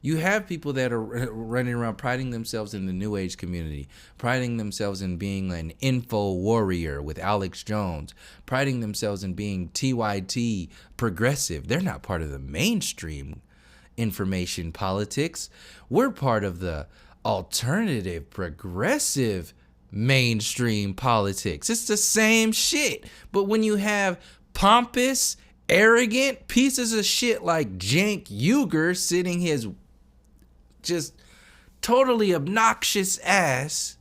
You have people that are running around priding themselves in the New Age community, priding themselves in being an info warrior with Alex Jones, priding themselves in being TYT progressive. They're not part of the mainstream information politics. We're part of the alternative progressive mainstream politics. It's the same shit. But when you have pompous, arrogant pieces of shit like Cenk Uygur sitting his just totally obnoxious ass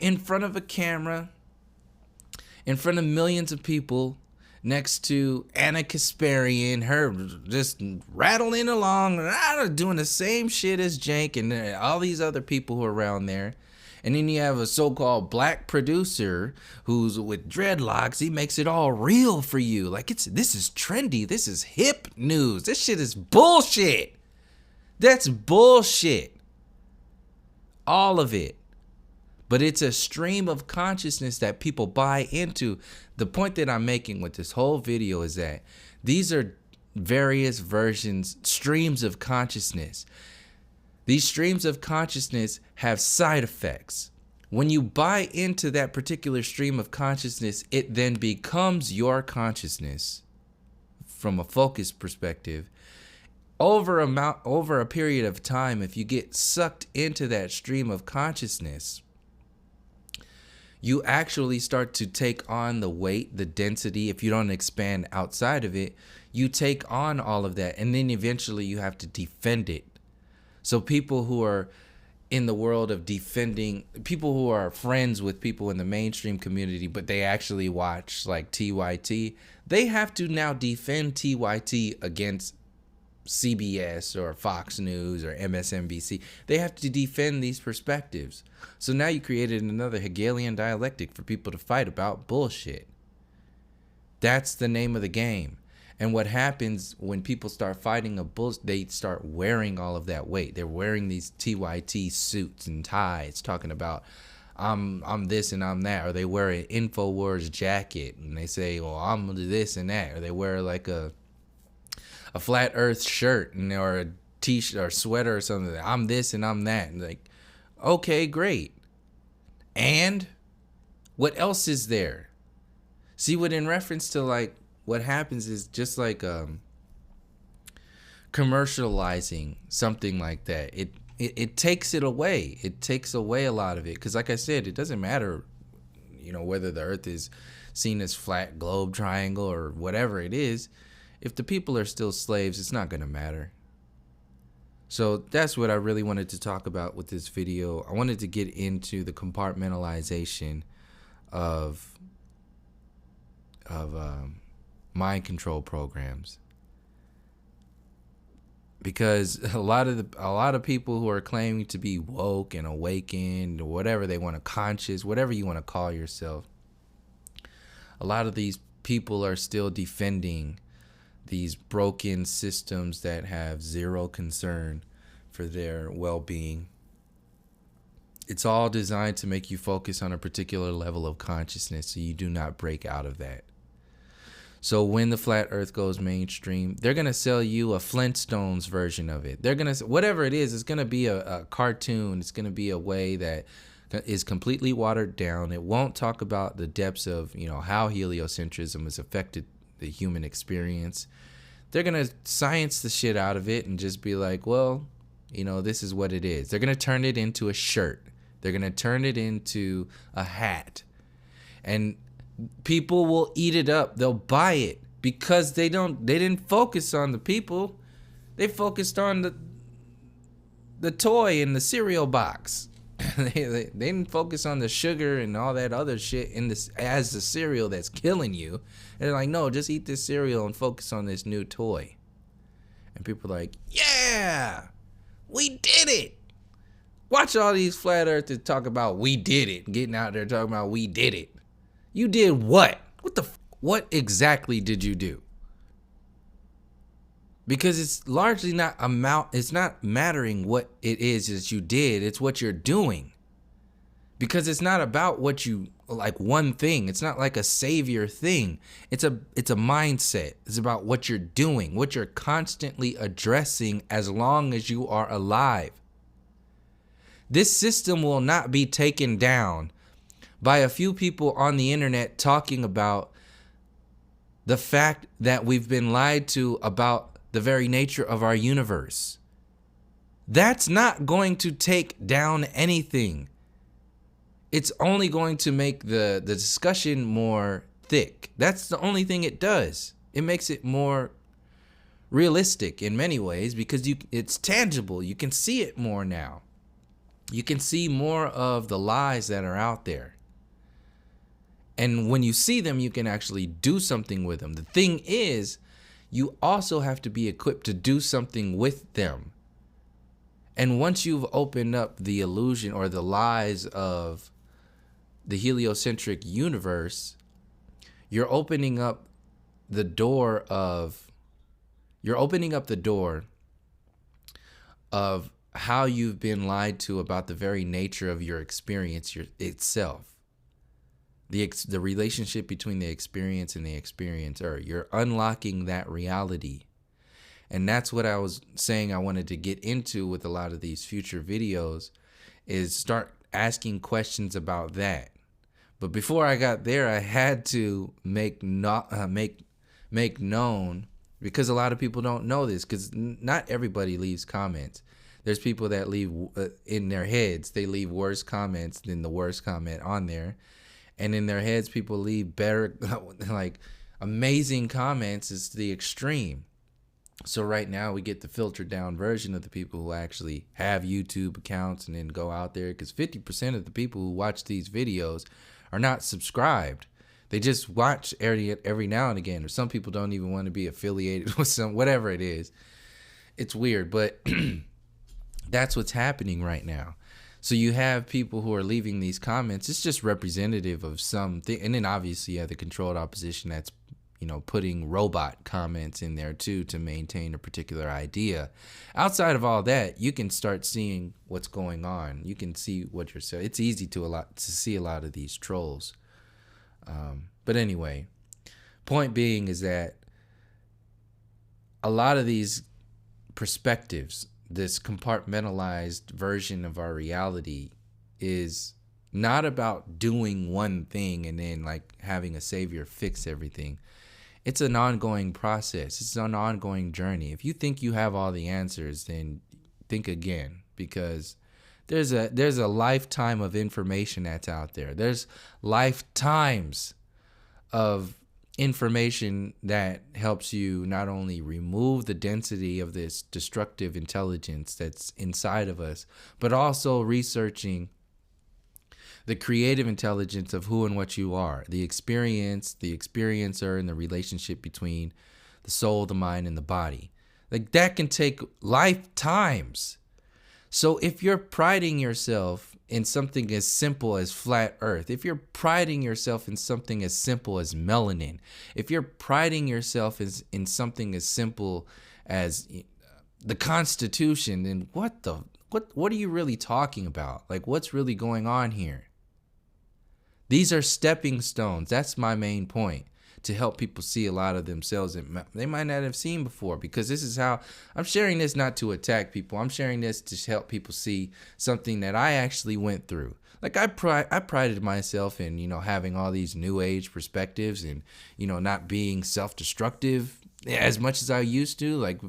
in front of a camera, in front of millions of people, next to Anna Kasparian, her just rattling along, doing the same shit as Cenk and all these other people who are around there. And then you have a so-called black producer who's with dreadlocks. He makes it all real for you. Like, this is trendy. This is hip news. This shit is bullshit. That's bullshit. All of it. But it's a stream of consciousness that people buy into. The point that I'm making with this whole video is that these are various versions, streams of consciousness. These streams of consciousness have side effects. When you buy into that particular stream of consciousness, it then becomes your consciousness from a focused perspective. Over a period of time, if you get sucked into that stream of consciousness, you actually start to take on the weight, the density. If you don't expand outside of it, you take on all of that, and then eventually you have to defend it. So people who are in the world of defending, people who are friends with people in the mainstream community, but they actually watch like TYT, they have to now defend TYT against CBS or Fox News or MSNBC. They have to defend these perspectives. So now you created another Hegelian dialectic for people to fight about bullshit. That's the name of the game. And what happens when people start fighting a bull, they start wearing all of that weight. They're wearing these TYT suits and ties, talking about I'm this and I'm that, or they wear an InfoWars jacket and they say, well, I'm this and that, or they wear like a flat Earth shirt and or a t-shirt or sweater or something. I'm this and I'm that. And like, okay, great. And what else is there? See, what in reference to like, what happens is just like commercializing something like that. It takes it away. It takes away a lot of it. Because like I said, it doesn't matter, whether the earth is seen as flat globe triangle or whatever it is. If the people are still slaves, it's not going to matter. So that's what I really wanted to talk about with this video. I wanted to get into the compartmentalization of mind control programs, because a lot of people who are claiming to be woke and awakened or whatever they want to, conscious, whatever you want to call yourself, a lot of these people are still defending these broken systems that have zero concern for their well-being. It's all designed to make you focus on a particular level of consciousness so you do not break out of that. So when the flat earth goes mainstream, they're going to sell you a Flintstones version of it. They're going to, whatever it is, it's going to be a cartoon. It's going to be a way that is completely watered down. It won't talk about the depths of, how heliocentrism has affected the human experience. They're going to science the shit out of it and just be like, well, this is what it is. They're going to turn it into a shirt. They're going to turn it into a hat. And people will eat it up. They'll buy it because they didn't focus on the people. They focused on the toy in the cereal box. they didn't focus on the sugar and all that other shit in this as the cereal that's killing you. And they're like, no, just eat this cereal and focus on this new toy. And people are like, yeah, we did it. Watch all these flat earthers talk about we did it. Getting out there talking about we did it. You did what? What exactly did you do? Because it's largely not it's not mattering what it is that you did. It's what you're doing. Because it's not about what you like one thing. It's not like a savior thing. It's a mindset. It's about what you're doing, what you're constantly addressing as long as you are alive. This system will not be taken down by a few people on the internet talking about the fact that we've been lied to about the very nature of our universe. That's not going to take down anything. It's only going to make the discussion more thick. That's the only thing it does. It makes it more realistic in many ways because it's tangible. You can see it more now. You can see more of the lies that are out there. And when you see them, you can actually do something with them. The thing is, you also have to be equipped to do something with them. And once you've opened up the illusion or the lies of the heliocentric universe, you're opening up the door of how you've been lied to about the very nature of your experience itself. The relationship between the experience and the experiencer. You're unlocking that reality. And that's what I was saying I wanted to get into with a lot of these future videos, is start asking questions about that. But before I got there, I had to make known, because a lot of people don't know this, because not everybody leaves comments. There's people that leave in their heads, they leave worse comments than the worst comment on there. And in their heads, people leave better, like amazing comments is the extreme. So right now we get the filtered down version of the people who actually have YouTube accounts and then go out there, because 50% of the people who watch these videos are not subscribed. They just watch every now and again, or some people don't even want to be affiliated with whatever it is. It's weird, but that's what's happening right now. So you have people who are leaving these comments. It's just representative of something. And then obviously you have the controlled opposition that's, putting robot comments in there too to maintain a particular idea. Outside of all that, you can start seeing what's going on. You can see what you're saying. It's easy to see a lot of these trolls. But anyway, point being is that a lot of these perspectives, this compartmentalized version of our reality, is not about doing one thing and then like having a savior fix everything. It's an ongoing process. It's an ongoing journey. If you think you have all the answers, then think again, because there's a lifetime of information that's out there. There's lifetimes of information that helps you not only remove the density of this destructive intelligence that's inside of us, but also researching the creative intelligence of who and what you are, the experience, the experiencer, and the relationship between the soul, the mind, and the body. Like that can take lifetimes. So if you're priding yourself in something as simple as flat earth, if you're priding yourself in something as simple as melanin, if you're priding yourself in something as simple as the Constitution, then what are you really talking about? Like, what's really going on here? These are stepping stones. That's my main point, to help people see a lot of themselves that they might not have seen before, because this is how I'm sharing this, not to attack people. I'm sharing this to help people see something that I actually went through. Like I prided myself in, having all these new age perspectives and, not being self-destructive as much as I used to. Like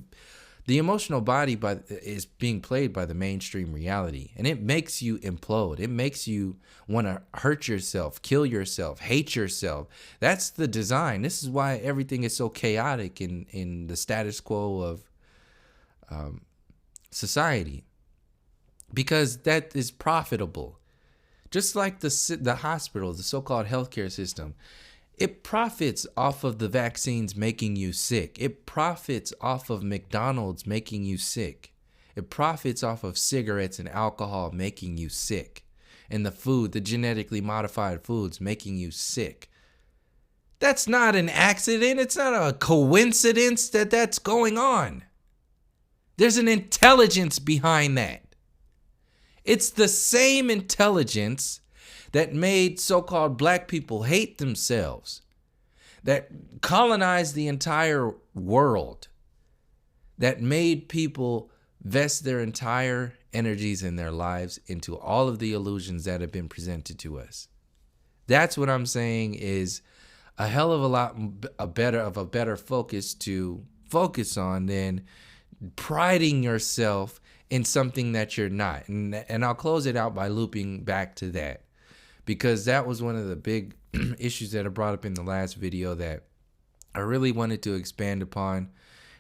the emotional body is being played by the mainstream reality, and it makes you implode. It makes you want to hurt yourself, kill yourself, hate yourself. That's the design. This is why everything is so chaotic in the status quo of society, because that is profitable. Just like the hospital, the so-called healthcare system, It profits off of the vaccines making you sick. It profits off of McDonald's making you sick. It profits off of cigarettes and alcohol making you sick. And the food, the genetically modified foods making you sick. That's not an accident. It's not a coincidence that that's going on. There's an intelligence behind that. It's the same intelligence that made so-called black people hate themselves, that colonized the entire world, that made people vest their entire energies in their lives into all of the illusions that have been presented to us. That's what I'm saying is a hell of a better focus to focus on than priding yourself in something that you're not. And I'll close it out by looping back to that, because that was one of the big issues that I brought up in the last video that I really wanted to expand upon.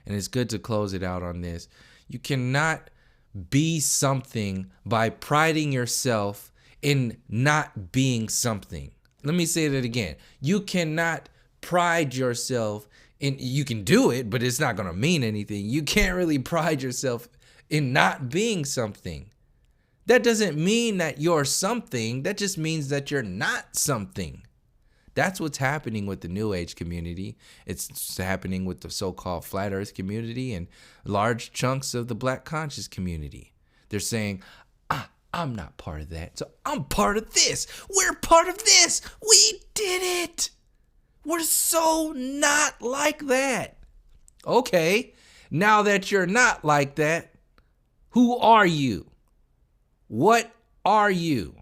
And it's good to close it out on this. You cannot be something by priding yourself in not being something. Let me say that again. You cannot pride yourself in, you can do it, but it's not going to mean anything. You can't really pride yourself in not being something. That doesn't mean that you're something. That just means that you're not something. That's what's happening with the New Age community. It's happening with the so-called Flat Earth community and large chunks of the Black Conscious community. They're saying, I'm not part of that, so I'm part of this. We're part of this. We did it. We're so not like that. Okay, now that you're not like that, who are you? What are you?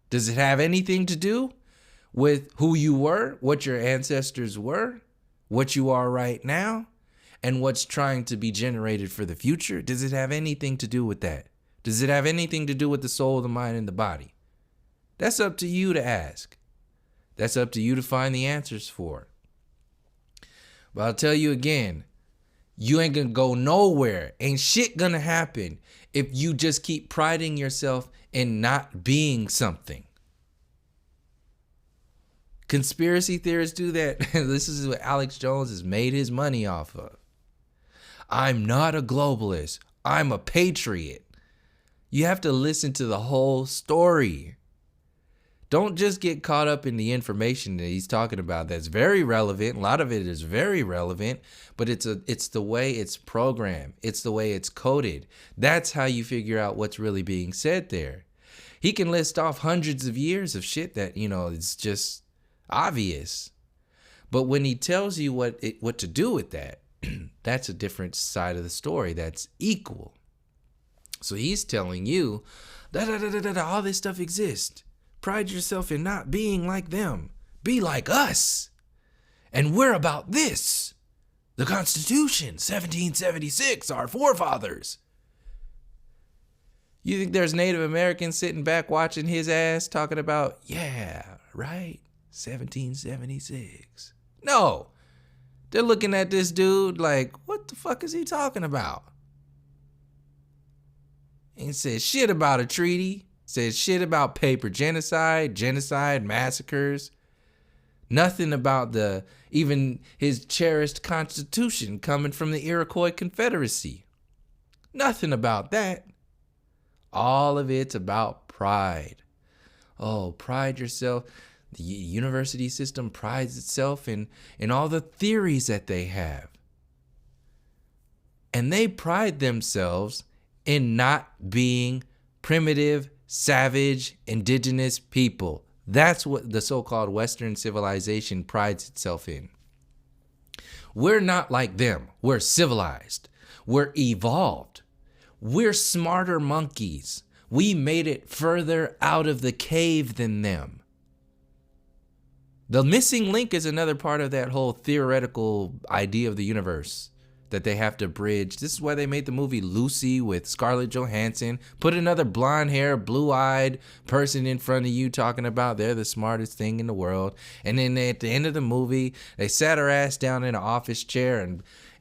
Does it have anything to do with who you were, what your ancestors were, what you are right now, and what's trying to be generated for the future? Does it have anything to do with that? Does it have anything to do with the soul, the mind, and the body? That's up to you to ask. That's up to you to find the answers for. But I'll tell you again, you ain't gonna go nowhere. Ain't shit gonna happen if you just keep priding yourself in not being something. Conspiracy theorists do that. This is what Alex Jones has made his money off of. I'm not a globalist. I'm a patriot. You have to listen to the whole story. Don't just get caught up in the information that he's talking about. That's very relevant. A lot of it is very relevant, but it's the way it's programmed. It's the way it's coded. That's how you figure out what's really being said there. He can list off hundreds of years of shit that, it's just obvious. But when he tells you what to do with that, that's a different side of the story that's equal. So he's telling you that all this stuff exists. Pride yourself in not being like them. Be like us. And we're about this. The Constitution, 1776, our forefathers. You think there's Native Americans sitting back watching his ass talking about, yeah, right, 1776. No. They're looking at this dude like, what the fuck is he talking about? He said shit about a treaty. Said shit about paper genocide, massacres. Nothing about even his cherished Constitution coming from the Iroquois Confederacy. Nothing about that. All of it's about pride. Oh, pride yourself. The university system prides itself in all the theories that they have. And they pride themselves in not being primitive, savage, indigenous people. That's what the so-called Western civilization prides itself in. We're not like them. We're civilized. We're evolved. We're smarter monkeys. We made it further out of the cave than them. The missing link is another part of that whole theoretical idea of the universe that they have to bridge. This is why they made the movie Lucy with Scarlett Johansson. Put another blonde hair, blue-eyed person in front of you talking about they're the smartest thing in the world. And then at the end of the movie, they sat her ass down in an office chair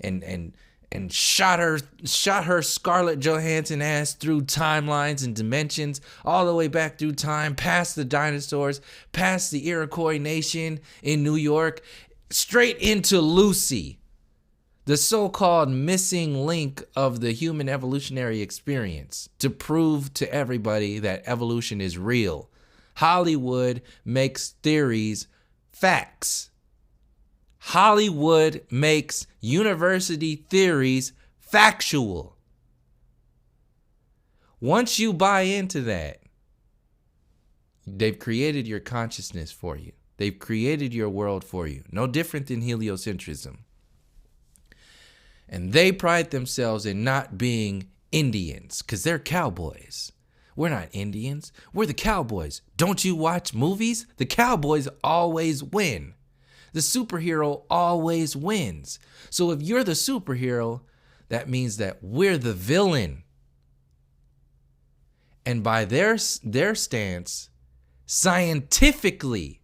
and and shot her Scarlett Johansson ass through timelines and dimensions, all the way back through time, past the dinosaurs, past the Iroquois Nation in New York, straight into Lucy, the so-called missing link of the human evolutionary experience, to prove to everybody that evolution is real. Hollywood makes theories facts. Hollywood makes university theories factual. Once you buy into that, they've created your consciousness for you. They've created your world for you. No different than heliocentrism. And they pride themselves in not being Indians because they're cowboys. We're not Indians. We're the cowboys. Don't you watch movies? The cowboys always win. The superhero always wins. So if you're the superhero, that means that we're the villain. And by their stance, scientifically,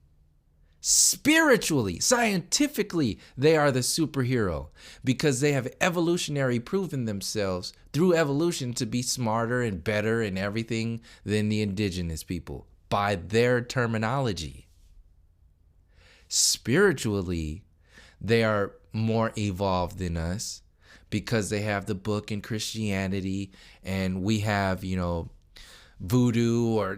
spiritually, scientifically, they are the superhero because they have evolutionary proven themselves through evolution to be smarter and better and everything than the indigenous people by their terminology. Spiritually, they are more evolved than us because they have the book in Christianity, and we have, voodoo, or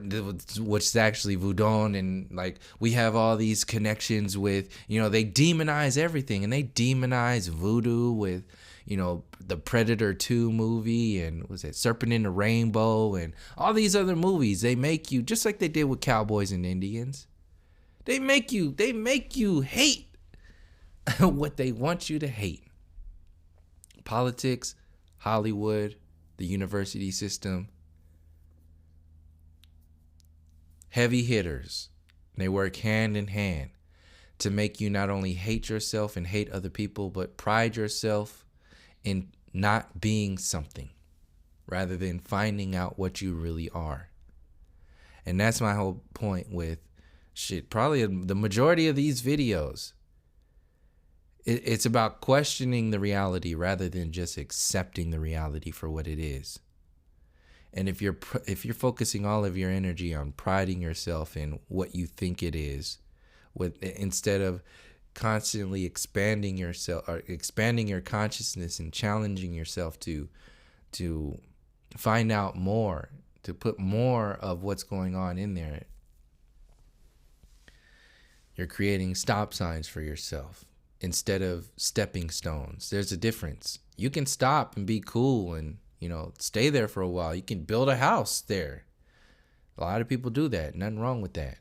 which is actually voodoo, and like we have all these connections with, they demonize everything, and they demonize voodoo with, the Predator 2 movie, and was it Serpent in the Rainbow, and all these other movies. They make you, just like they did with cowboys and Indians, they make you hate what they want you to hate. Politics, Hollywood, the university system. Heavy hitters. They work hand in hand to make you not only hate yourself and hate other people, but pride yourself in not being something rather than finding out what you really are. And that's my whole point with probably the majority of these videos. It's about questioning the reality rather than just accepting the reality for what it is. And if you're focusing all of your energy on priding yourself in what you think it is, instead of constantly expanding yourself or expanding your consciousness and challenging yourself to find out more, to put more of what's going on in there, you're creating stop signs for yourself instead of stepping stones. There's a difference. You can stop and be cool and, stay there for a while. You can build a house there. A lot of people do that. Nothing wrong with that.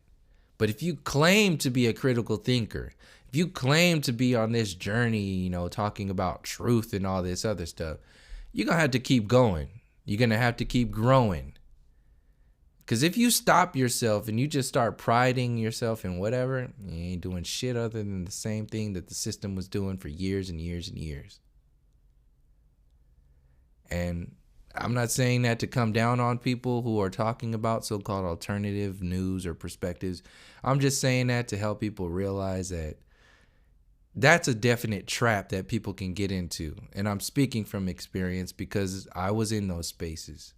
But if you claim to be a critical thinker, if you claim to be on this journey, talking about truth and all this other stuff, you're going to have to keep going. You're going to have to keep growing. Because if you stop yourself and you just start priding yourself in whatever, you ain't doing shit other than the same thing that the system was doing for years and years and years. And I'm not saying that to come down on people who are talking about so-called alternative news or perspectives. I'm just saying that to help people realize that that's a definite trap that people can get into. And I'm speaking from experience because I was in those spaces.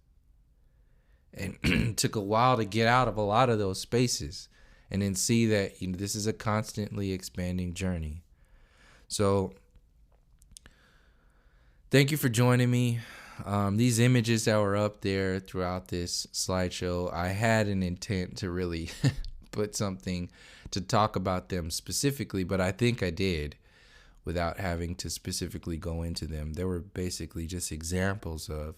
And it took a while to get out of a lot of those spaces and then see that this is a constantly expanding journey. So thank you for joining me. These images that were up there throughout this slideshow, I had an intent to really put something to talk about them specifically, but I think I did without having to specifically go into them. They were basically just examples of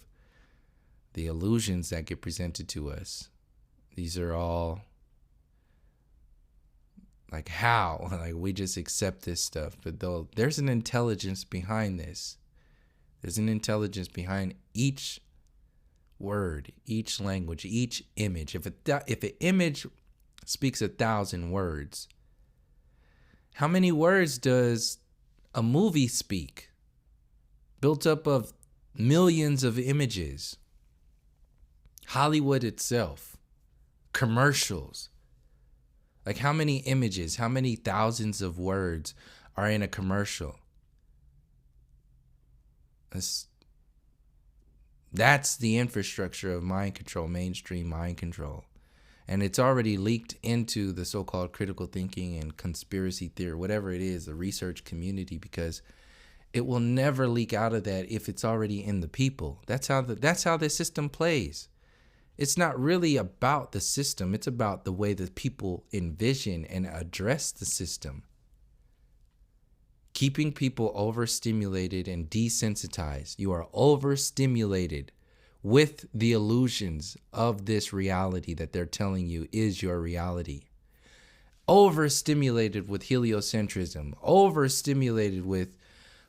the illusions that get presented to us. These are all like how, like we just accept this stuff, but though there's an intelligence behind this. There's an intelligence behind each word, each language, each image. If an image speaks 1,000 words, how many words does a movie speak? Built up of millions of images. Hollywood itself, commercials. Like how many images, how many thousands of words are in a commercial? That's the infrastructure of mind control, mainstream mind control. And it's already leaked into the so-called critical thinking and conspiracy theory, whatever it is, the research community, because it will never leak out of that if it's already in the people. That's how the system plays. It's not really about the system. It's about the way that people envision and address the system. Keeping people overstimulated and desensitized. You are overstimulated with the illusions of this reality that they're telling you is your reality. Overstimulated with heliocentrism. Overstimulated with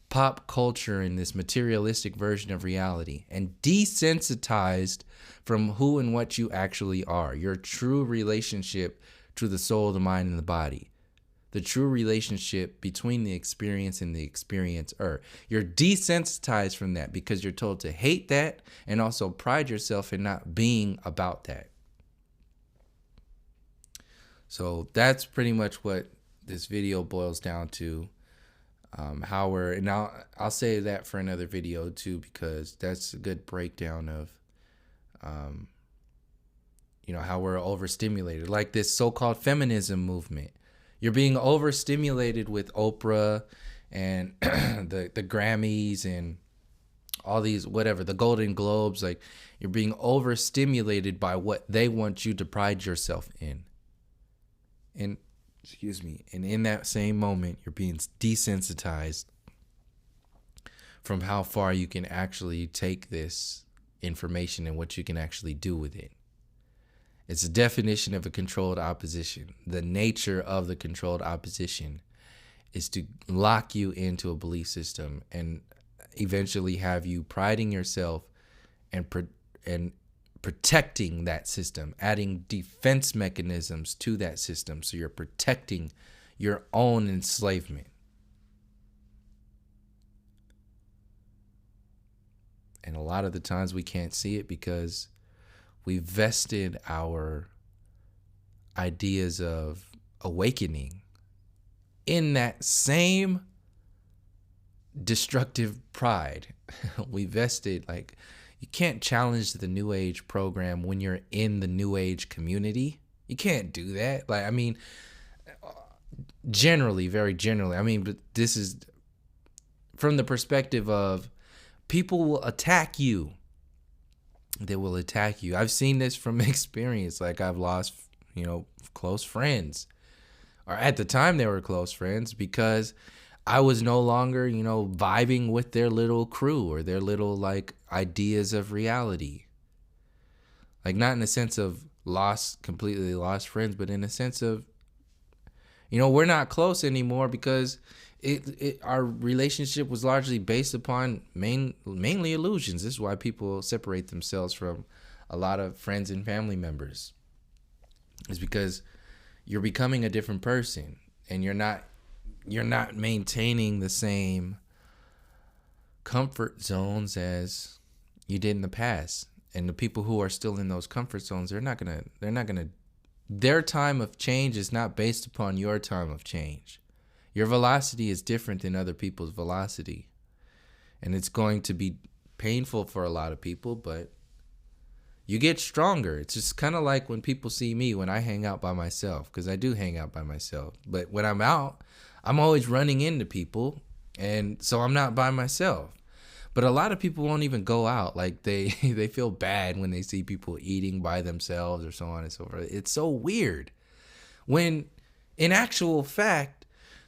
pop culture and this materialistic version of reality. And desensitized from who and what you actually are. Your true relationship to the soul, the mind, and the body. The true relationship between the experience and the experiencer. You're desensitized from that because you're told to hate that and also pride yourself in not being about that. So that's pretty much what this video boils down to. How we're, and I'll say that for another video too, because that's a good breakdown of, how we're overstimulated. Like this so-called feminism movement. You're being overstimulated with Oprah and the Grammys and all these, whatever, the Golden Globes. Like, you're being overstimulated by what they want you to pride yourself in. And, and in that same moment, you're being desensitized from how far you can actually take this information and what you can actually do with it. It's a definition of a controlled opposition. The nature of the controlled opposition is to lock you into a belief system and eventually have you priding yourself and protecting that system, adding defense mechanisms to that system so you're protecting your own enslavement. And a lot of the times we can't see it because we vested our ideas of awakening in that same destructive pride. We vested, like, you can't challenge the New Age program when you're in the New Age community. You can't do that. Like, I mean, generally, very generally. I mean, but this is from the perspective of people will attack you. They will attack you. I've seen this from experience. Like, I've lost, close friends. Or at the time they were close friends because I was no longer, vibing with their little crew or their little, like, ideas of reality. Like, not in the sense of completely lost friends, but in a sense of, we're not close anymore because our relationship was largely based upon mainly illusions. This is why people separate themselves from a lot of friends and family members. It's because you're becoming a different person and you're not maintaining the same comfort zones as you did in the past. And the people who are still in those comfort zones, their time of change is not based upon your time of change. Your velocity is different than other people's velocity. And it's going to be painful for a lot of people, but you get stronger. It's just kind of like when people see me when I hang out by myself, because I do hang out by myself. But when I'm out, I'm always running into people, and so I'm not by myself. But a lot of people won't even go out. Like, they feel bad when they see people eating by themselves or so on and so forth. It's so weird. When, in actual fact,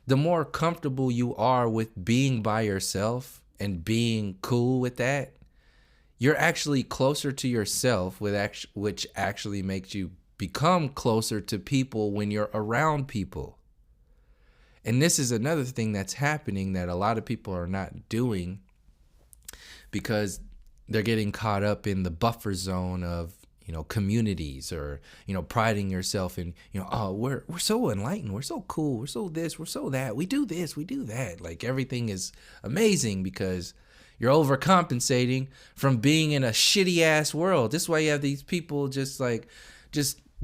the more comfortable you are with being by yourself and being cool with that, you're actually closer to yourself, which actually makes you become closer to people when you're around people. And this is another thing that's happening that a lot of people are not doing because they're getting caught up in the buffer zone of, communities or, priding yourself in, we're so enlightened. We're so cool. We're so this, we're so that. We do this, we do that. Like, everything is amazing because you're overcompensating from being in a shitty ass world. This is why you have these people just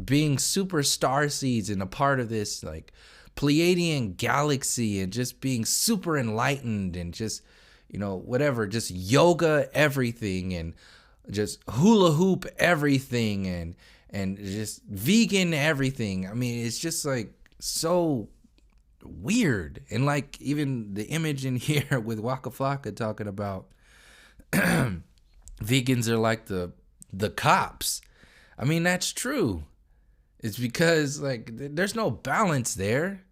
being super star seeds and a part of this, like, Pleiadian galaxy and just being super enlightened and just, whatever, just yoga everything, and just hula hoop everything, and just vegan everything. I mean, it's just like so weird. And like even the image in here with Waka Flocka talking about vegans are like the cops. I mean, that's true. It's because like there's no balance there.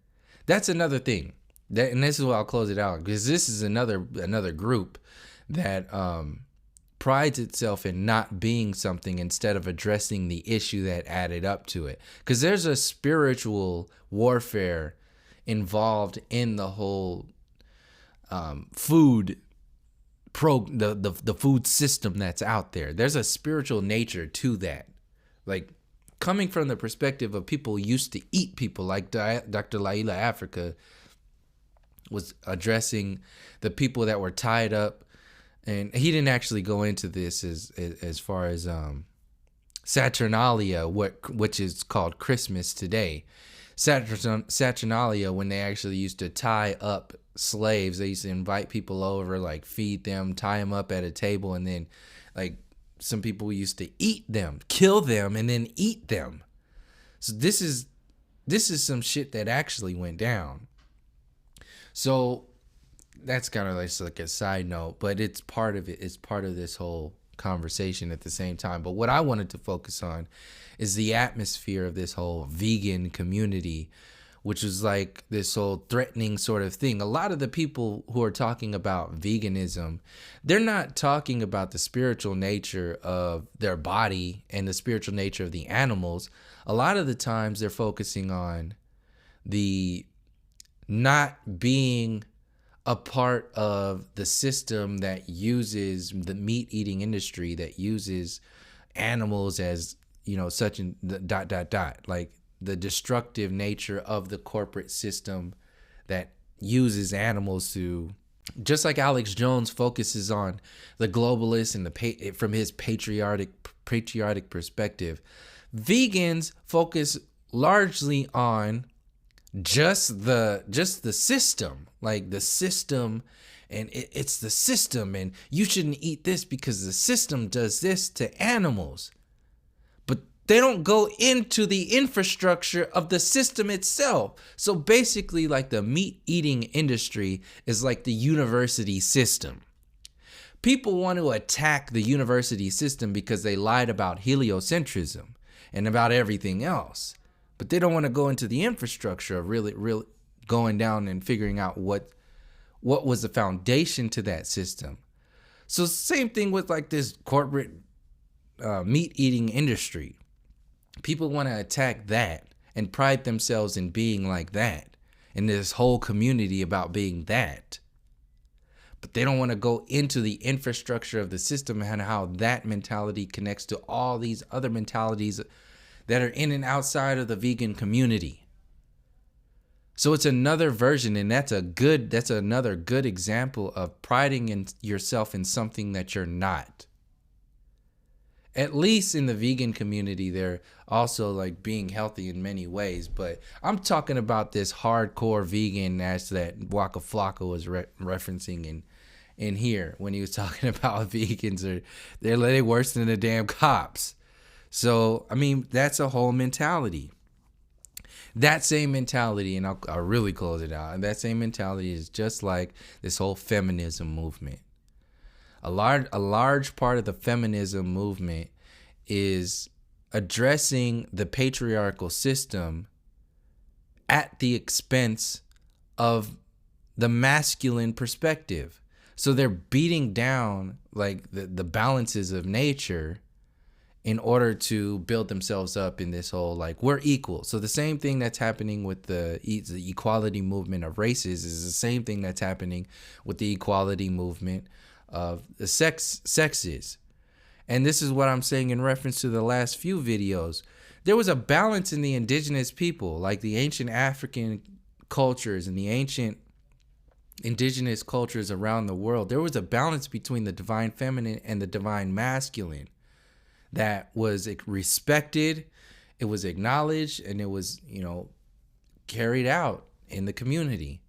That's another thing. And this is why I'll close it out, because this is another group that prides itself in not being something instead of addressing the issue that added up to it. Because there's a spiritual warfare involved in the whole food the food system that's out there. There's a spiritual nature to that. Like, coming from the perspective of people who used to eat people, like Dr. Laila Africa was addressing the people that were tied up, and he didn't actually go into this as far as Saturnalia, which is called Christmas today. Saturnalia, when they actually used to tie up slaves, they used to invite people over, like feed them, tie them up at a table, and then like some people used to eat them, kill them, and then eat them. So this is some shit that actually went down. So that's kind of like a side note, but it's part of it. It's part of this whole conversation at the same time. But what I wanted to focus on is the atmosphere of this whole vegan community, which is like this whole threatening sort of thing. A lot of the people who are talking about veganism, they're not talking about the spiritual nature of their body and the spiritual nature of the animals. A lot of the times they're focusing on the not being a part of the system that uses the meat eating industry, that uses animals as, such and like the destructive nature of the corporate system that uses animals to, just like Alex Jones focuses on the globalists and from his patriotic perspective. Vegans focus largely on just the system, like the system, and it's the system, and you shouldn't eat this because the system does this to animals. But they don't go into the infrastructure of the system itself. So basically, like, the meat eating industry is like the university system. People want to attack the university system because they lied about heliocentrism and about everything else. But they don't want to go into the infrastructure of really going down and figuring out what was the foundation to that system. So same thing with like this corporate meat eating industry. People want to attack that and pride themselves in being like that, and this whole community about being that. But they don't want to go into the infrastructure of the system and how that mentality connects to all these other mentalities that are in and outside of the vegan community. So it's another version, and that's another good example of priding in yourself in something that you're not. At least in the vegan community, they're also like being healthy in many ways. But I'm talking about this hardcore vegan as that Waka Flocka was referencing in here when he was talking about vegans they're worse than the damn cops. So, I mean, that's a whole mentality. That same mentality, and I'll really close it out, and that same mentality is just like this whole feminism movement. A large part of the feminism movement is addressing the patriarchal system at the expense of the masculine perspective. So they're beating down like the balances of nature in order to build themselves up in this whole, like, we're equal. So the same thing that's happening with the equality movement of races is the same thing that's happening with the equality movement of the sexes. And this is what I'm saying in reference to the last few videos. There was a balance in the indigenous people, like the ancient African cultures and the ancient indigenous cultures around the world. There was a balance between the divine feminine and the divine masculine that was respected, it was acknowledged, and it was, carried out in the community.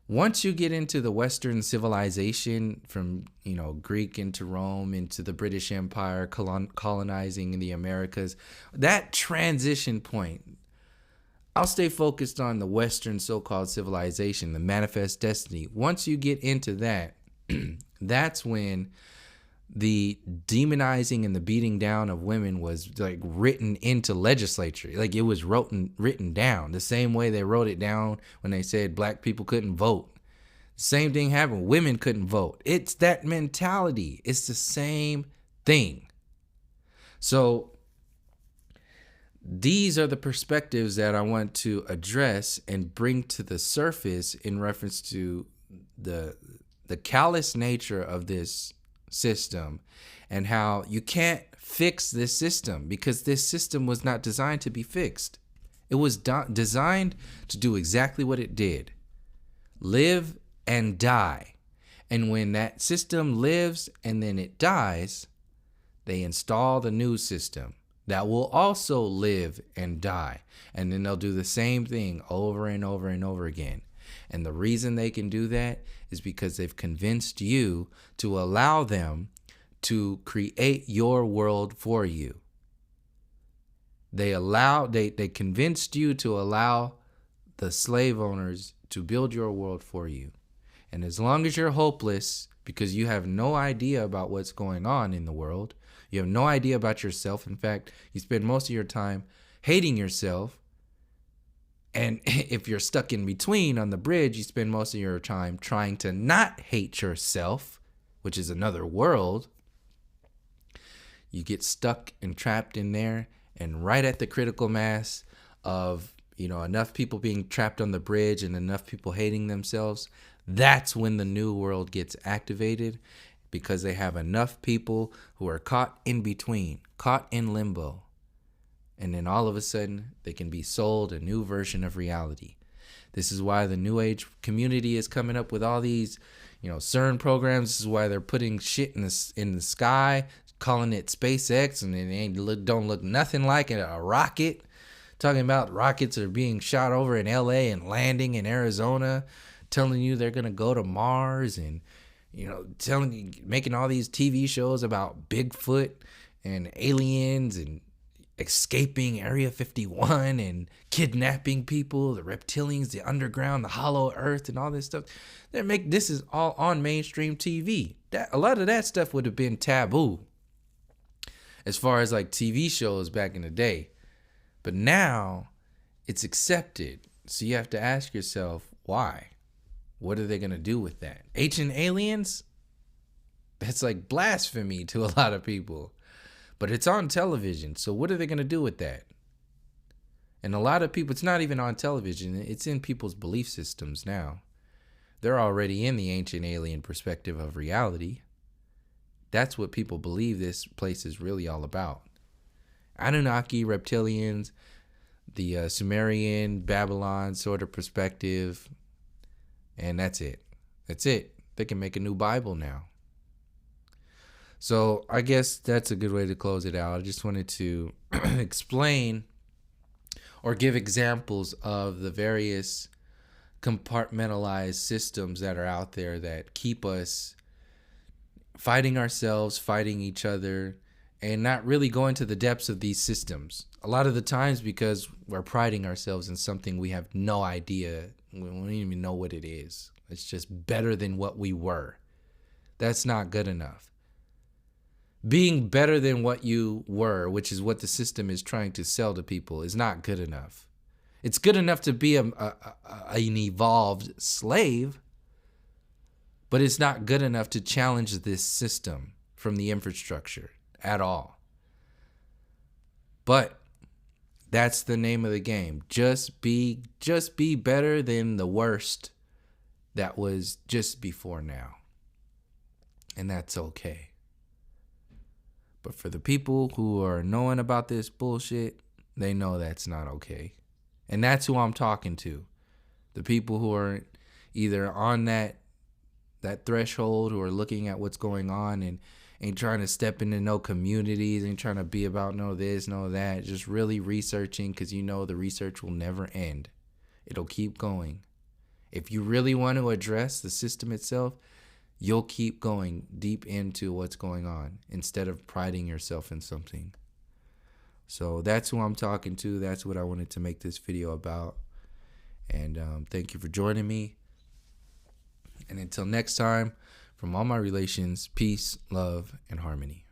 Once you get into the Western civilization, from Greek into Rome into the British Empire, colonizing in the Americas, that transition point, I'll stay focused on the Western so-called civilization, the manifest destiny. Once you get into that, that's when the demonizing and the beating down of women was like written into legislature. Like it was written down the same way they wrote it down when they said black people couldn't vote. Same thing happened. Women couldn't vote. It's that mentality. It's the same thing. So these are the perspectives that I want to address and bring to the surface in reference to the callous nature of this system and how you can't fix this system because this system was not designed to be fixed. It was designed to do exactly what it did: live and die. And when that system lives and then it dies, they install the new system that will also live and die. And then they'll do the same thing over and over and over again. And the reason they can do that is because they've convinced you to allow them to create your world for you. They convinced you to allow the slave owners to build your world for you. And as long as you're hopeless because you have no idea about what's going on in the world, you have no idea about yourself. In fact, you spend most of your time hating yourself. And if you're stuck in between on the bridge, you spend most of your time trying to not hate yourself, which is another world. You get stuck and trapped in there. And right at the critical mass of, enough people being trapped on the bridge and enough people hating themselves, that's when the new world gets activated, because they have enough people who are caught in between, caught in limbo. And then all of a sudden, they can be sold a new version of reality. This is why the New Age community is coming up with all these, CERN programs. This is why they're putting shit in the sky, calling it SpaceX, and it don't look nothing like a rocket. Talking about rockets are being shot over in LA and landing in Arizona, telling you they're gonna go to Mars, and making all these TV shows about Bigfoot and aliens and escaping Area 51 and kidnapping people, the reptilians, the underground, the hollow earth, and all this stuff. This is all on mainstream TV. A lot of that stuff would have been taboo as far as like TV shows back in the day. But now it's accepted. So you have to ask yourself, why? What are they going to do with that? Ancient aliens? That's like blasphemy to a lot of people. But it's on television. So what are they going to do with that? And a lot of people, it's not even on television. It's in people's belief systems now. They're already in the ancient alien perspective of reality. That's what people believe this place is really all about. Anunnaki, reptilians, the Sumerian, Babylon sort of perspective. And that's it. That's it. They can make a new Bible now. So I guess that's a good way to close it out. I just wanted to explain or give examples of the various compartmentalized systems that are out there that keep us fighting ourselves, fighting each other, and not really going to the depths of these systems. A lot of the times because we're priding ourselves in something we have no idea. We don't even know what it is. It's just better than what we were. That's not good enough. Being better than what you were, which is what the system is trying to sell to people, is not good enough. It's good enough to be an evolved slave, but it's not good enough to challenge this system from the infrastructure at all. But that's the name of the game. Just be better than the worst that was just before now. And that's okay. But for the people who are knowing about this bullshit, they know that's not okay. And that's who I'm talking to. The people who are either on that threshold, who are looking at what's going on and ain't trying to step into no communities, ain't trying to be about no this, no that, just really researching, because the research will never end. It'll keep going. If you really want to address the system itself, you'll keep going deep into what's going on instead of priding yourself in something. So that's who I'm talking to. That's what I wanted to make this video about. And thank you for joining me. And until next time, from all my relations, peace, love, and harmony.